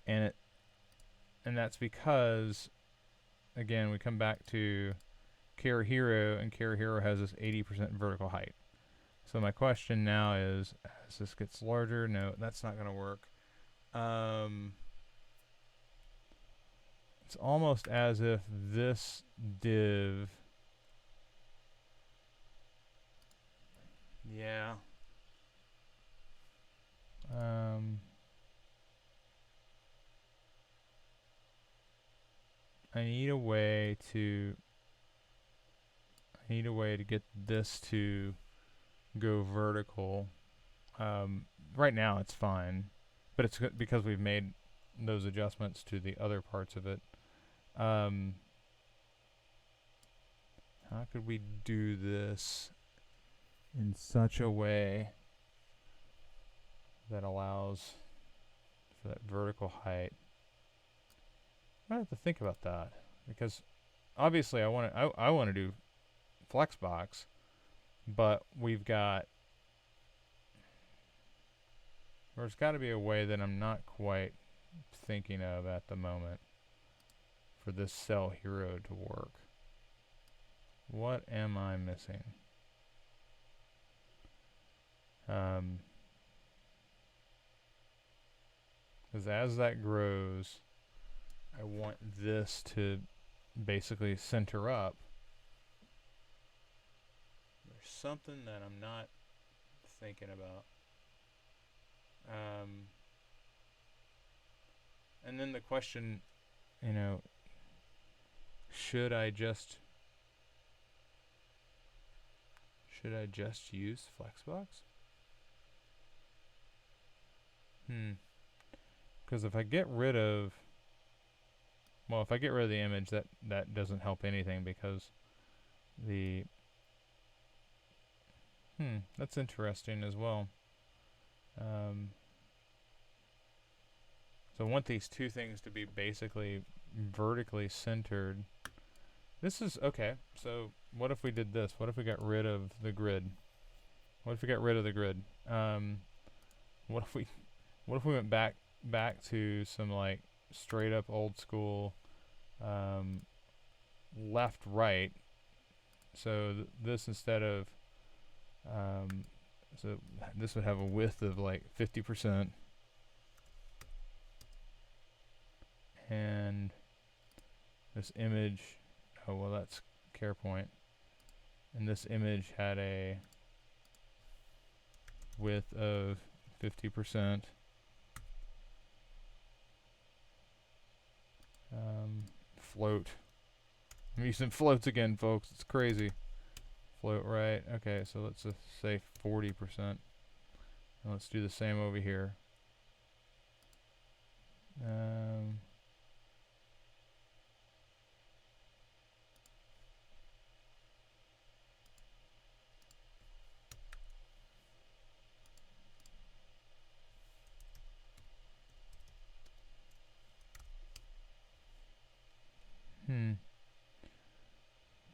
and that's because, again, we come back to Care Hero, and Care Hero has this 80% vertical height. So my question now is, as this gets larger, no, that's not going to work. It's almost as if this div, yeah. I need a way to get this to go vertical. Right now it's fine, but it's because we've made those adjustments to the other parts of it. How could we do this in such a way that allows for that vertical height? I have to think about that, because obviously I want to do Flexbox, but there's got to be a way that I'm not quite thinking of at the moment for this cell hero to work. What am I missing? Because as that grows, I want this to basically center up. There's something that I'm not thinking about. And then the question, you know, should I just use Flexbox? Because if I get rid of, well, if I get rid of the image, that doesn't help anything because the, that's interesting as well. So I want these two things to be basically vertically centered. This is, okay, so what if we did this? What if we got rid of the grid? What if we got rid of the grid? What if we went back to some like straight up old school left right? So this instead of so this would have a width of like 50%, and this image, oh well, that's CarePoint, and this image had a width of 50%. Float. I'm using floats again, folks. It's crazy. Float right. Okay, so let's just say 40%. And let's do the same over here.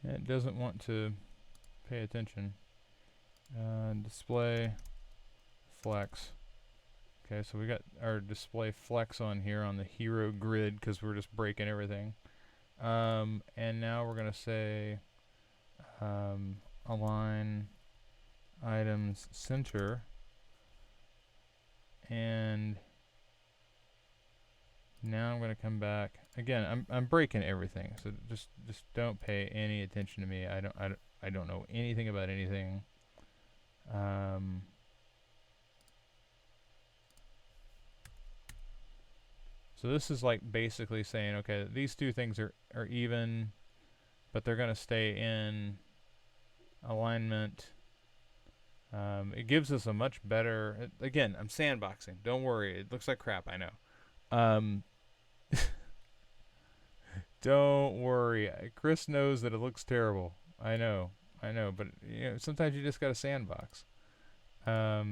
It doesn't want to pay attention. Display flex. Okay, so we got our display flex on here on the hero grid because we're just breaking everything. And now we're going to say align items center, and now I'm going to come back again. I'm breaking everything, so just don't pay any attention to me. I don't know anything about anything. So this is like basically saying, okay, these two things are even, but they're going to stay in alignment. It gives us a much better, again, I'm sandboxing. Don't worry. It looks like crap, I know. Don't worry. Chris knows that it looks terrible. I know, but you know, sometimes you just got to sandbox. But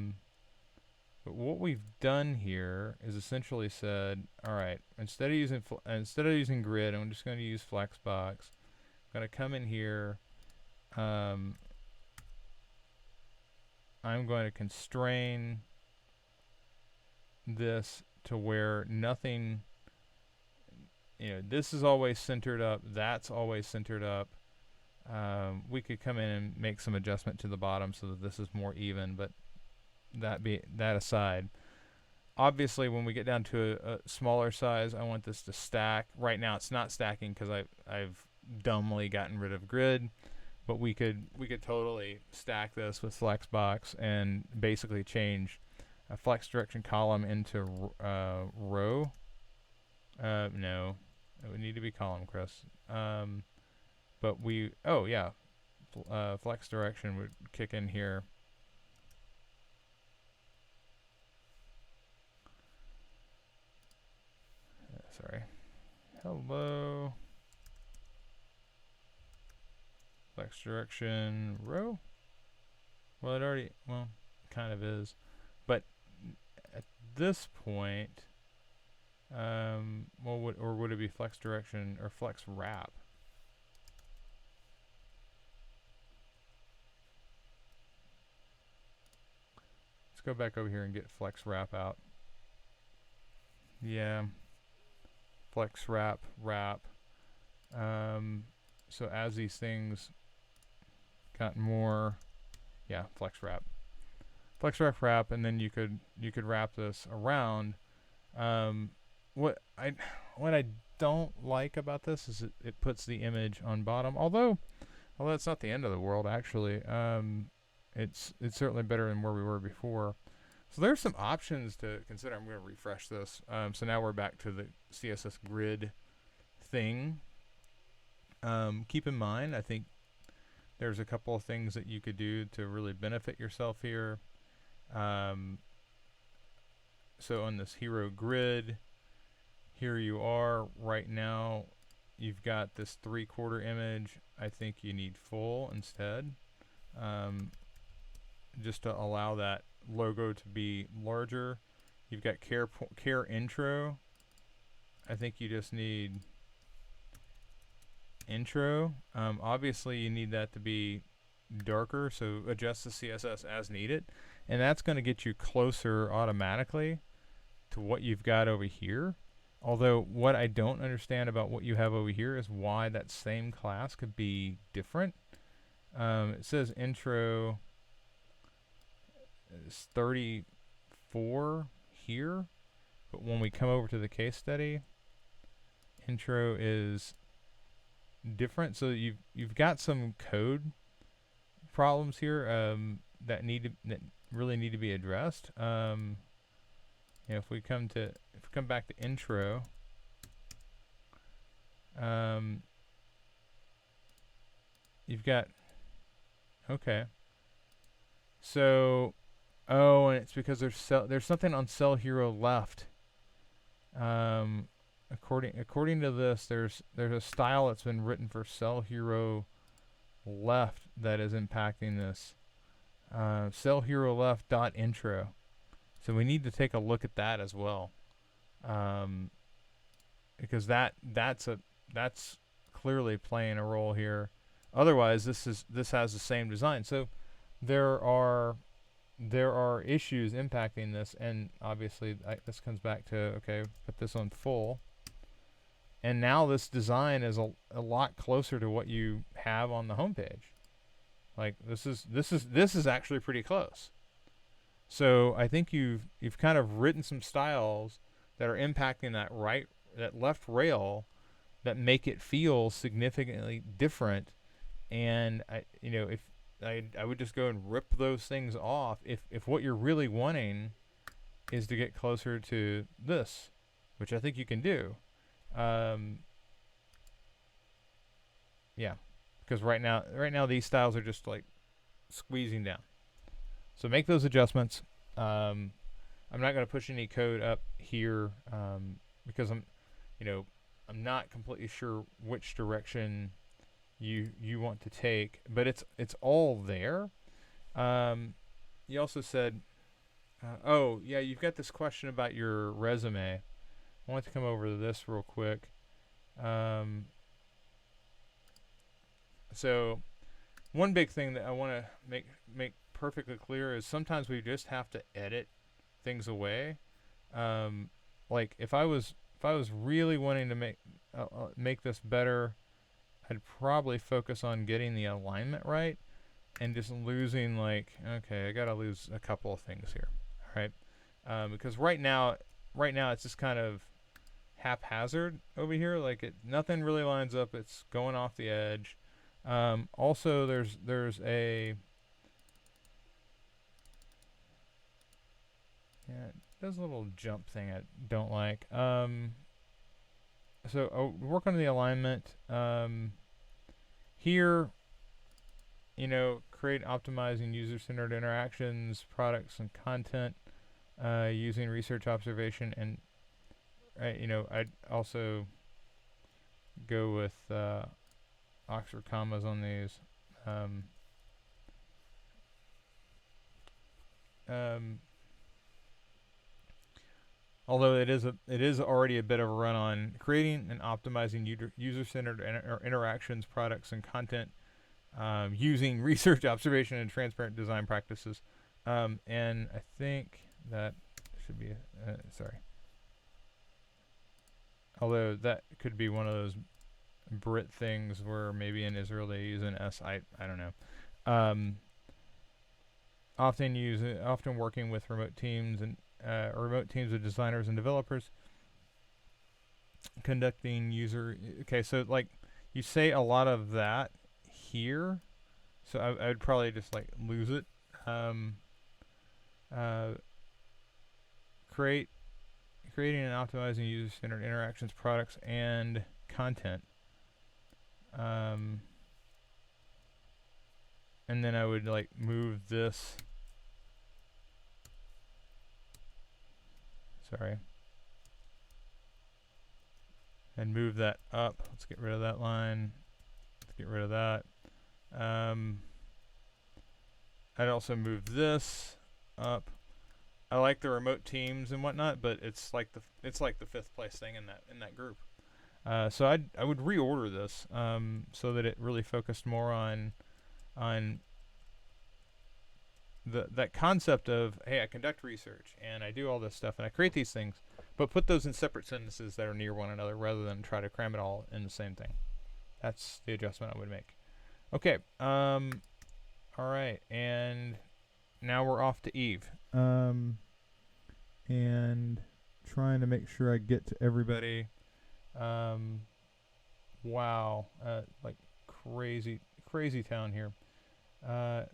what we've done here is essentially said, all right, instead of using grid, I'm just going to use Flexbox. I'm going to come in here. I'm going to constrain this to where nothing, you know, this is always centered up, that's always centered up. We could come in and make some adjustment to the bottom so that this is more even, but that aside, obviously when we get down to a smaller size, I want this to stack. Right now it's not stacking because I've dumbly gotten rid of grid, but we could totally stack this with Flexbox and basically change a flex direction column into row. No, it would need to be column, Chris. But flex direction would kick in here. Sorry. Hello. Flex direction row. Well, it already, well, kind of is. But at this point, would it be flex direction or flex wrap? Let's go back over here and get flex wrap out. Yeah. Flex wrap. So as these things got more, yeah, flex wrap, and then you could wrap this around. What what I don't like about this is it puts the image on bottom. Although it's not the end of the world actually. It's certainly better than where we were before. So there's some options to consider. I'm going to refresh this. So now we're back to the CSS grid thing. Keep in mind, I think there's a couple of things that you could do to really benefit yourself here. So on this hero grid, here you are right now. You've got this 3/4 image. I think you need full instead, just to allow that logo to be larger. You've got care intro. I think you just need intro. Obviously you need that to be darker, so adjust the CSS as needed, and that's going to get you closer automatically to what you've got over here. Although what I don't understand about what you have over here is why that same class could be different. It says intro is 34 here, but when we come over to the case study, intro is different. So you've got some code problems here that really need to be addressed. If we come back to intro, you've got so and it's because there's something on cell hero left. According to this, there's a style that's been written for cell hero left that is impacting this. Cell hero left dot intro. So we need to take a look at that as well, because that's clearly playing a role here. Otherwise, this has the same design. So there are issues impacting this, and obviously this comes back to put this on full, and now this design is a lot closer to what you have on the homepage. Like this is actually pretty close. So I think you've kind of written some styles that are impacting that left rail that make it feel significantly different. And I would just go and rip those things off if what you're really wanting is to get closer to this, which I think you can do. Yeah, because right now these styles are just like squeezing down. So make those adjustments. I'm not going to push any code up here because I'm not completely sure which direction you want to take, but it's all there. You also said, you've got this question about your resume. I want to come over to this real quick. So one big thing that I want to make perfectly clear is sometimes we just have to edit things away. Like if I was really wanting to make this better, I'd probably focus on getting the alignment right and just losing I gotta lose a couple of things here. All right, because right now it's just kind of haphazard over here. Nothing really lines up. It's going off the edge. Also, there's a it does a little jump thing I don't like. So work on the alignment. Here, create optimizing user-centered interactions, products, and content using research observation, and I'd also go with Oxford commas on these. Although it is already a bit of a run on creating and optimizing user-centered interactions, products, and content using research, observation, and transparent design practices. And I think that should be sorry. Although that could be one of those Brit things where maybe in Israel they use an S. I don't know. Often working with remote teams and remote teams of designers and developers. conducting user. Okay, so like you say a lot of that here, so I would probably just like lose it. Uh, create creating and optimizing user-centered interactions, products, and content. Um, and then I would like move this. Sorry. And move that up. Let's get rid of that line. Let's get rid of that. I'd also move this up. I like the remote teams and whatnot, but it's like the fifth place thing in that group. So I would reorder this so that it really focused more on that concept of, hey, I conduct research and I do all this stuff and I create these things, but put those in separate sentences that are near one another rather than try to cram it all in the same thing. That's the adjustment I would make. Okay. All right, and now we're off to Eve. And trying to make sure I get to everybody. Wow, like crazy town here.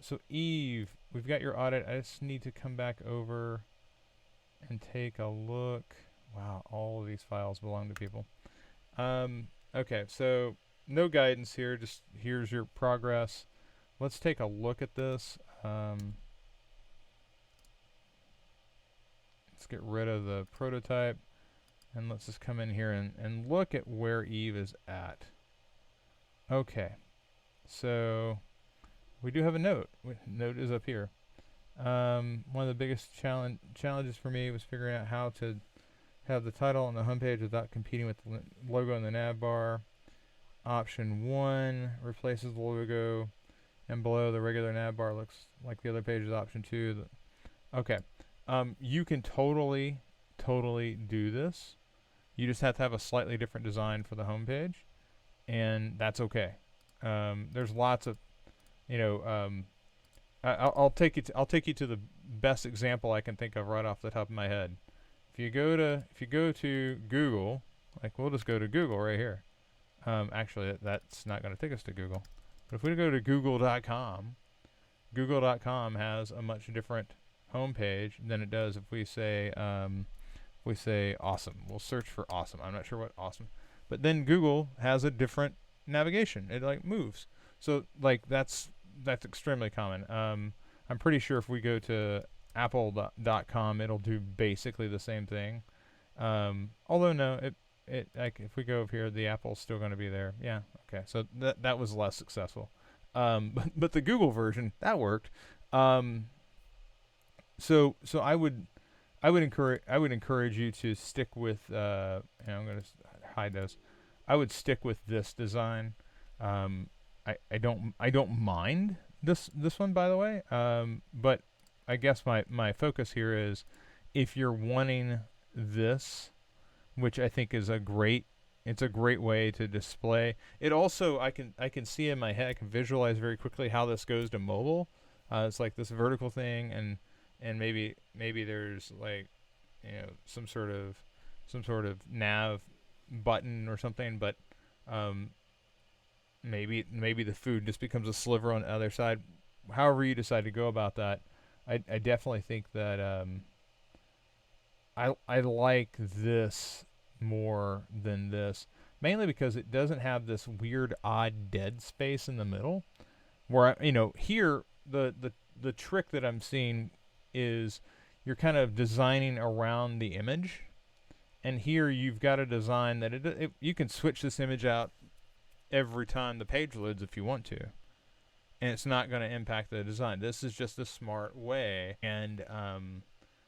So Eve, we've got your audit. I just need to come back over and take a look. Wow, all of these files belong to people. Okay, so no guidance here, just here's your progress. Let's take a look at this. Let's get rid of the prototype and let's just come in here and look at where Eve is at. Okay, so we do have a note. Note is up here. One of the biggest challenges for me was figuring out how to have the title on the homepage without competing with the logo in the nav bar. Option 1 replaces the logo, and below the regular nav bar looks like the other page's option 2. Okay, you can totally do this. You just have to have a slightly different design for the homepage, and that's okay. There's lots of, I'll take you to the best example I can think of right off the top of my head. If you go to Google, like we'll just go to Google right here. Actually, that's not going to take us to Google. But if we go to google.com, google.com has a much different homepage than it does if we say awesome. We'll search for awesome. I'm not sure what awesome, but then Google has a different navigation. It like moves. So like that's extremely common. I'm pretty sure if we go to apple.com, it'll do basically the same thing. Although no, it like if we go over here, the Apple's still going to be there. Yeah, okay. So that was less successful. But the Google version that worked. So I would encourage you to stick with. I'm going to hide those. I would stick with this design. I don't mind this one, by the way. But I guess my focus here is if you're wanting this, which I think is it's a great way to display. It also I can see in my head, I can visualize very quickly how this goes to mobile. It's like this vertical thing, and maybe there's like some sort of nav button or something, but maybe the food just becomes a sliver on the other side. However you decide to go about that, I definitely think that I like this more than this, mainly because it doesn't have this weird odd dead space in the middle where here the trick that I'm seeing is you're kind of designing around the image, and here you've got a design that you can switch this image out every time the page loads if you want to, and it's not going to impact the design. This is just a smart way, and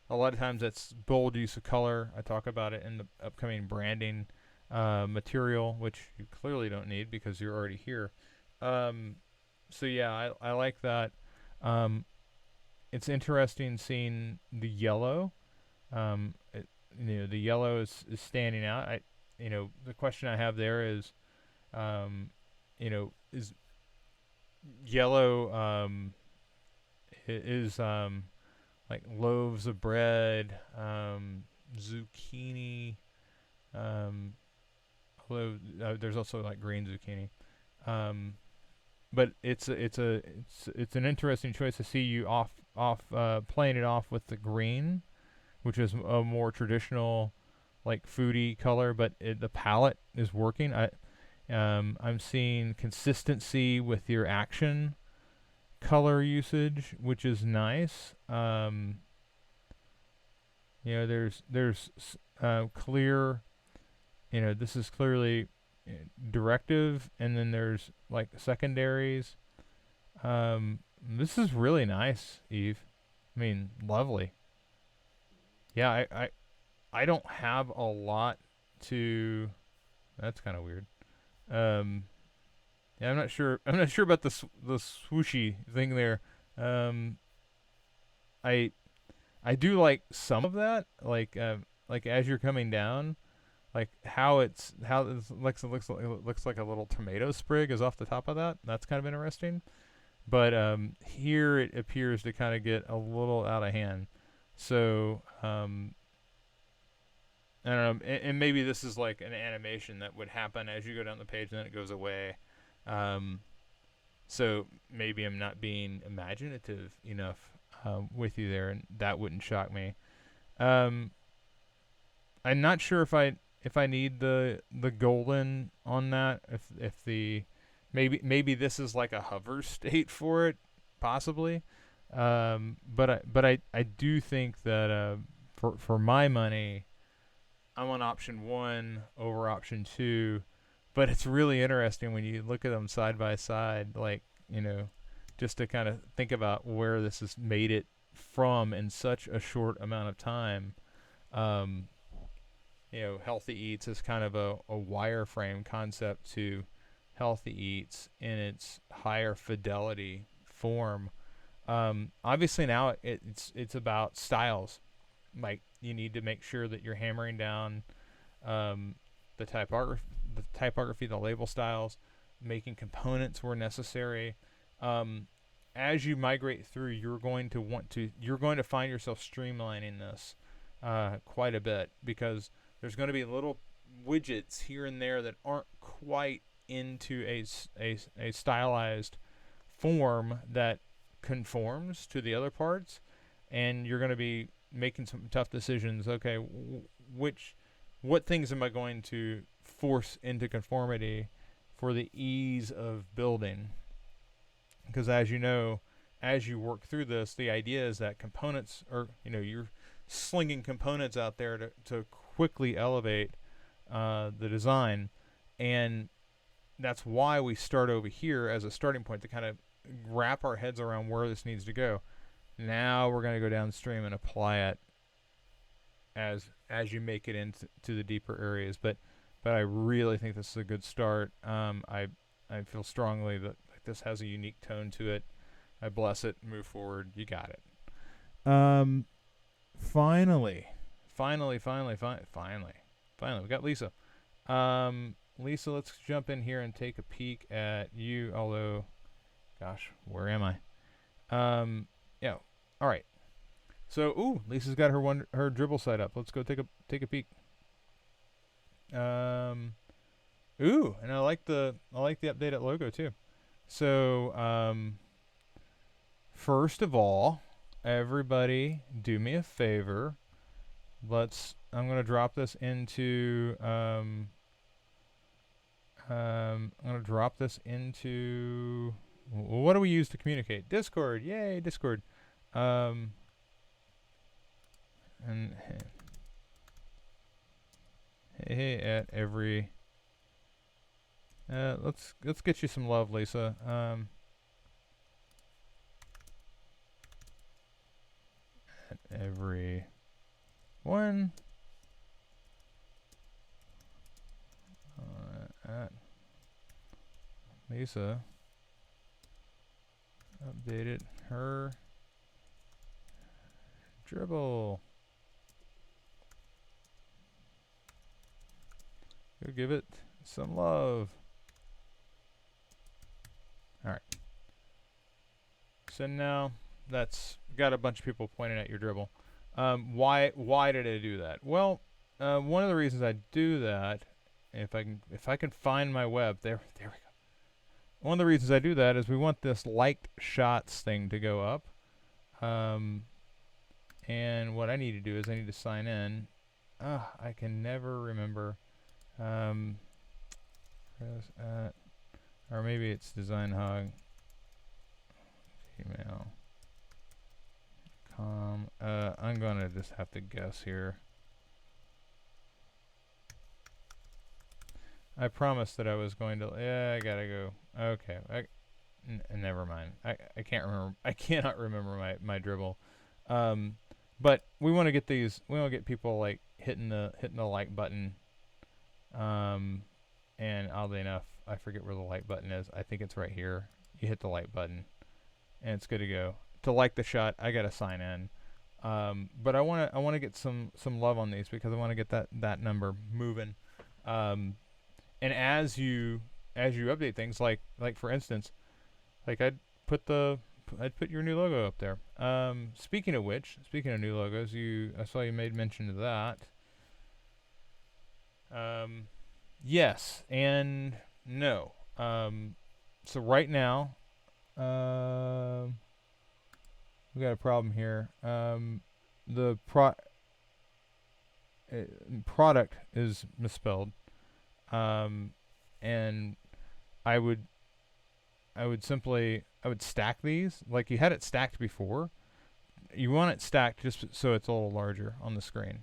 a lot of times that's bold use of color. I talk about it in the upcoming branding material, which you clearly don't need because you're already here. So yeah, I like that. It's interesting seeing the yellow. The yellow is standing out. The question I have there is, is yellow is like loaves of bread, zucchini, although there's also like green zucchini. But it's an interesting choice to see you playing it off with the green, which is a more traditional like foodie color, but the palette is working. I'm seeing consistency with your action color usage, which is nice. There's clear. This is clearly directive, and then there's like secondaries. This is really nice, Eve. I mean, lovely. Yeah, I don't have a lot to. That's kind of weird. Yeah, I'm not sure. I'm not sure about the swooshy thing there. Um, I I do like some of that, like as you're coming down, like how it looks like a little tomato sprig is off the top of that. That's kind of interesting. But here it appears to kind of get a little out of hand. So I don't know, and maybe this is like an animation that would happen as you go down the page and then it goes away. Um, so maybe I'm not being imaginative enough with you there, and that wouldn't shock me. Um, I'm not sure if I need the golden on that. If the maybe this is like a hover state for it, possibly. But I do think that for my money, I'm on option one over option two. But it's really interesting when you look at them side by side, like, just to kind of think about where this has made it from in such a short amount of time. Um, Healthy Eats is kind of a wireframe concept to Healthy Eats in its higher fidelity form. Obviously now it's about styles. Like, you need to make sure that you're hammering down the typography, the label styles, making components where necessary. As you migrate through, you're going to find yourself streamlining this quite a bit, because there's going to be little widgets here and there that aren't quite into a stylized form that conforms to the other parts, and you're going to be making some tough decisions. Okay, what things am I going to force into conformity for the ease of building? Because as you know, as you work through this, the idea is that components are, you're slinging components out there to quickly elevate the design. And that's why we start over here as a starting point to kind of wrap our heads around where this needs to go. Now we're going to go downstream and apply it as you make it into the deeper areas. But I really think this is a good start. I feel strongly that this has a unique tone to it. I bless it. Move forward. You got it. Finally, we got Lisa. Lisa, let's jump in here and take a peek at you. Although, gosh, where am I? Yeah. All right. So, Lisa's got her dribble site up. Let's go take a peek. And I like the updated logo too. So, first of all, everybody, do me a favor. I'm gonna drop this into what do we use to communicate? Discord. Yay, Discord. And hey at every let's get you some love, Lisa. At every one at Lisa updated her dribble. Go give it some love. Alright. So now that's got a bunch of people pointing at your dribble. Why did I do that? Well, one of the reasons I do that if I can find my web, there we go. One of the reasons I do that is we want this liked shots thing to go up. And what I need to do is I need to sign in. I can never remember. Press at, or maybe it's Design Hog. Email. I'm gonna just have to guess here. I promised that I was going to. Yeah, I gotta go. Okay, never mind. I can't remember. I cannot remember my dribble. But we want to get these. We want to get people like hitting the like button. And oddly enough, I forget where the like button is. I think it's right here. You hit the like button, and it's good to go. To like the shot, I gotta sign in. But I wanna get some love on these because I want to get that number moving. And as you update things, like for instance, like I'd put your new logo up there. Speaking of which, speaking of new logos, I saw you made mention of that. Yes and no. So right now, we got a problem here. The product is misspelled. And I would stack these like you had it stacked before. You want it stacked just so it's a little larger on the screen.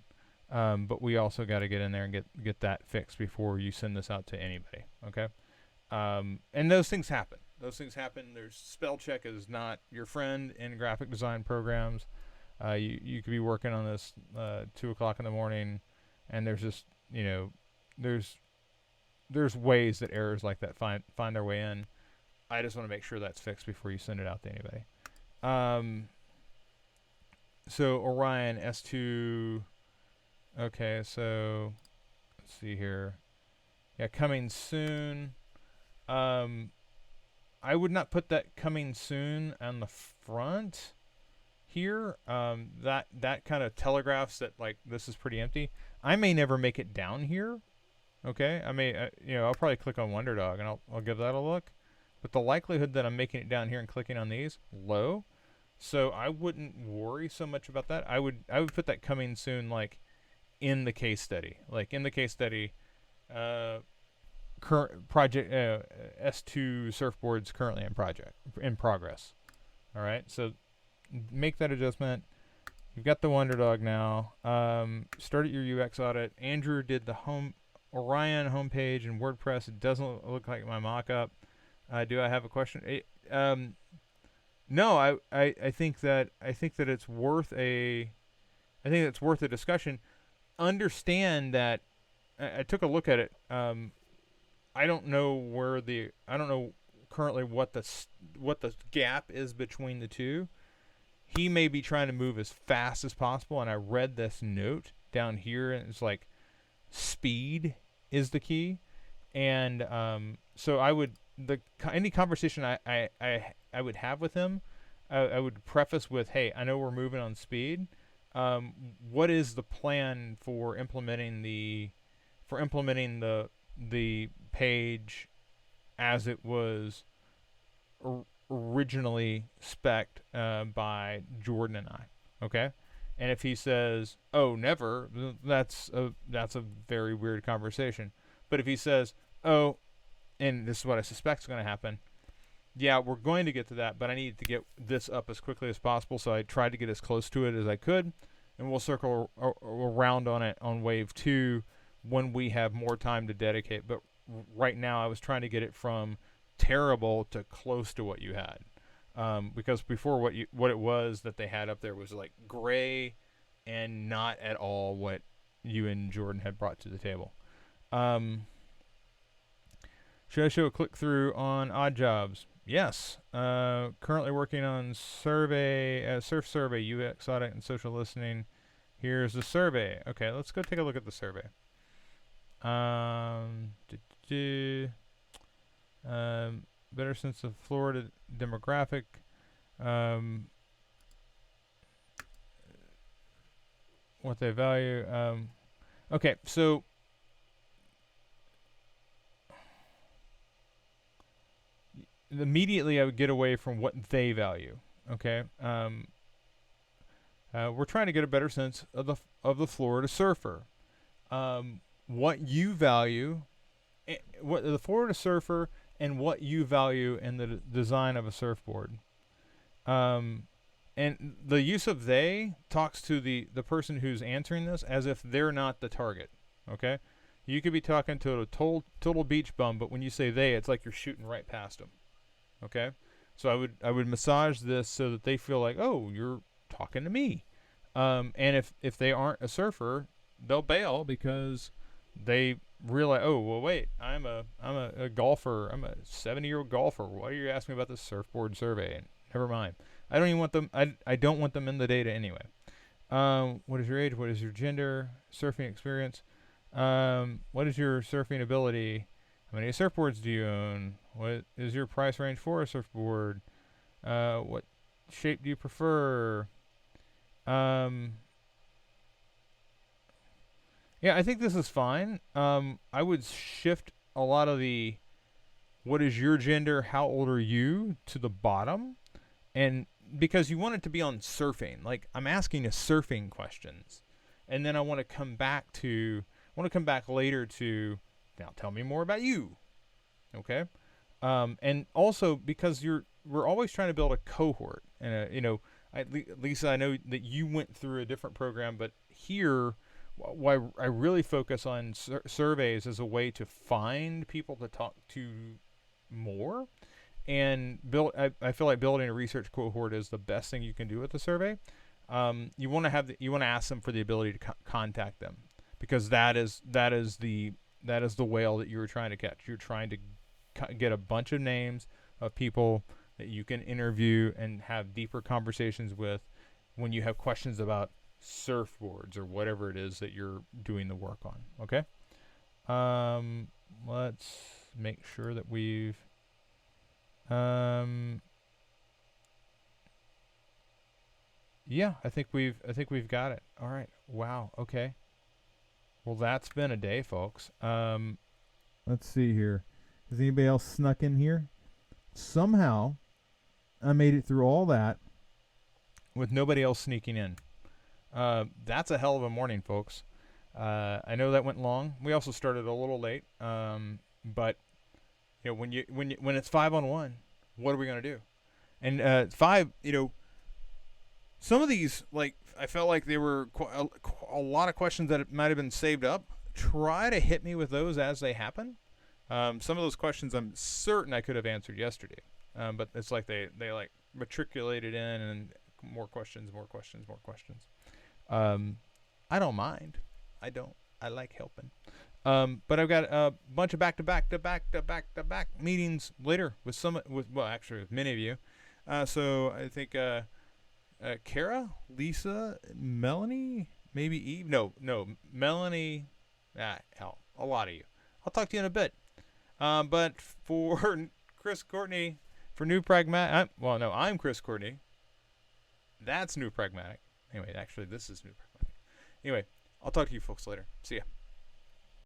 But we also got to get in there and get that fixed before you send this out to anybody. Okay. And those things happen. There's spell check is not your friend in graphic design programs. You could be working on this 2 o'clock in the morning, and there's just there's ways that errors like that find their way in. I just want to make sure that's fixed before you send it out to anybody. So Orion S2. Okay, so let's see here. Yeah, coming soon. I would not put that coming soon on the front here. That kind of telegraphs that like this is pretty empty. I may never make it down here. Okay, I may I'll probably click on WonderDog and I'll give that a look. But the likelihood that I'm making it down here and clicking on these low, so I wouldn't worry so much about that. I would put that coming soon like in the case study, current project S2 surfboards currently in progress. All right, so make that adjustment. You've got the WonderDog now. Started your UX audit. Andrew did the Orion homepage in WordPress. It doesn't look like my mock-up. Do I have a question? No, I think that it's worth a discussion. Understand that I took a look at it. I don't know currently what the gap is between the two. He may be trying to move as fast as possible, and I read this note down here, and it's like speed is the key. And so any conversation I would have with him, I would preface with, hey, I know we're moving on speed. What is the plan for implementing the page as it was originally spec'd by Jordan and I? Okay, and if he says, "Oh, never," that's a very weird conversation. But if he says, "Oh," and this is what I suspect is going to happen. Yeah, we're going to get to that, but I need to get this up as quickly as possible, so I tried to get as close to it as I could, and we'll circle around on it on wave 2 when we have more time to dedicate. But right now I was trying to get it from terrible to close to what you had. Because before what it was that they had up there was like gray and not at all what you and Jordan had brought to the table. Should I show a click through on odd jobs? Yes. Currently working on surf survey, UX audit, and social listening. Here's the survey. Okay, let's go take a look at the survey. Better sense of Florida demographic. What they value. Okay, so immediately I would get away from what they value. Okay. We're trying to get a better sense of the Florida surfer. What you value, what the Florida surfer, and what you value in the design of a surfboard. And the use of they talks to the person who's answering this as if they're not the target. Okay, you could be talking to a total beach bum, but when you say they, it's like you're shooting right past them. Okay, so I would massage this so that they feel like, oh, you're talking to me. And if they aren't a surfer, they'll bail because they realize, oh, well, wait, I'm a golfer. I'm a 70-year-old golfer. Why are you asking me about this surfboard survey? And never mind. I don't even want them. I don't want them in the data anyway. What is your age? What is your gender? Surfing experience? What is your surfing ability? How many surfboards do you own? What is your price range for a surfboard? What shape do you prefer? Yeah, I think this is fine. I would shift a lot of the what is your gender, how old are you to the bottom, and because you want it to be on surfing. Like I'm asking a surfing questions, and then I want to come back later to now tell me more about you. Okay, and also because we're always trying to build a cohort, and Lisa, I know that you went through a different program, but here, why I really focus on surveys as a way to find people to talk to more, and I feel like building a research cohort is the best thing you can do with a survey. You want to ask them for the ability to contact them, because that is the whale that you were trying to catch. You're trying to get a bunch of names of people that you can interview and have deeper conversations with when you have questions about surfboards or whatever it is that you're doing the work on. Okay. Let's make sure that we've yeah, I think we've got it. All right. Wow. Okay. Well, that's been a day, folks. Let's see here. Has anybody else snuck in here? Somehow I made it through all that with nobody else sneaking in. That's a hell of a morning, folks. I know that went long. We also started a little late. But when it's 5-on-1, what are we gonna do? And some of these, like, I felt like they were a lot of questions that might have been saved up. Try to hit me with those as they happen. Some of those questions I'm certain I could have answered yesterday, but it's like they like matriculated in and more questions. I don't mind. I like helping. But I've got a bunch of back-to-back meetings later with many of you. So I think Kara, Lisa, Melanie, maybe Eve. No, Melanie. Hell, a lot of you. I'll talk to you in a bit. But for Chris Courtney, for New Pragmatic, I'm Chris Courtney. That's New Pragmatic. Anyway, actually, this is New Pragmatic. Anyway, I'll talk to you folks later. See ya.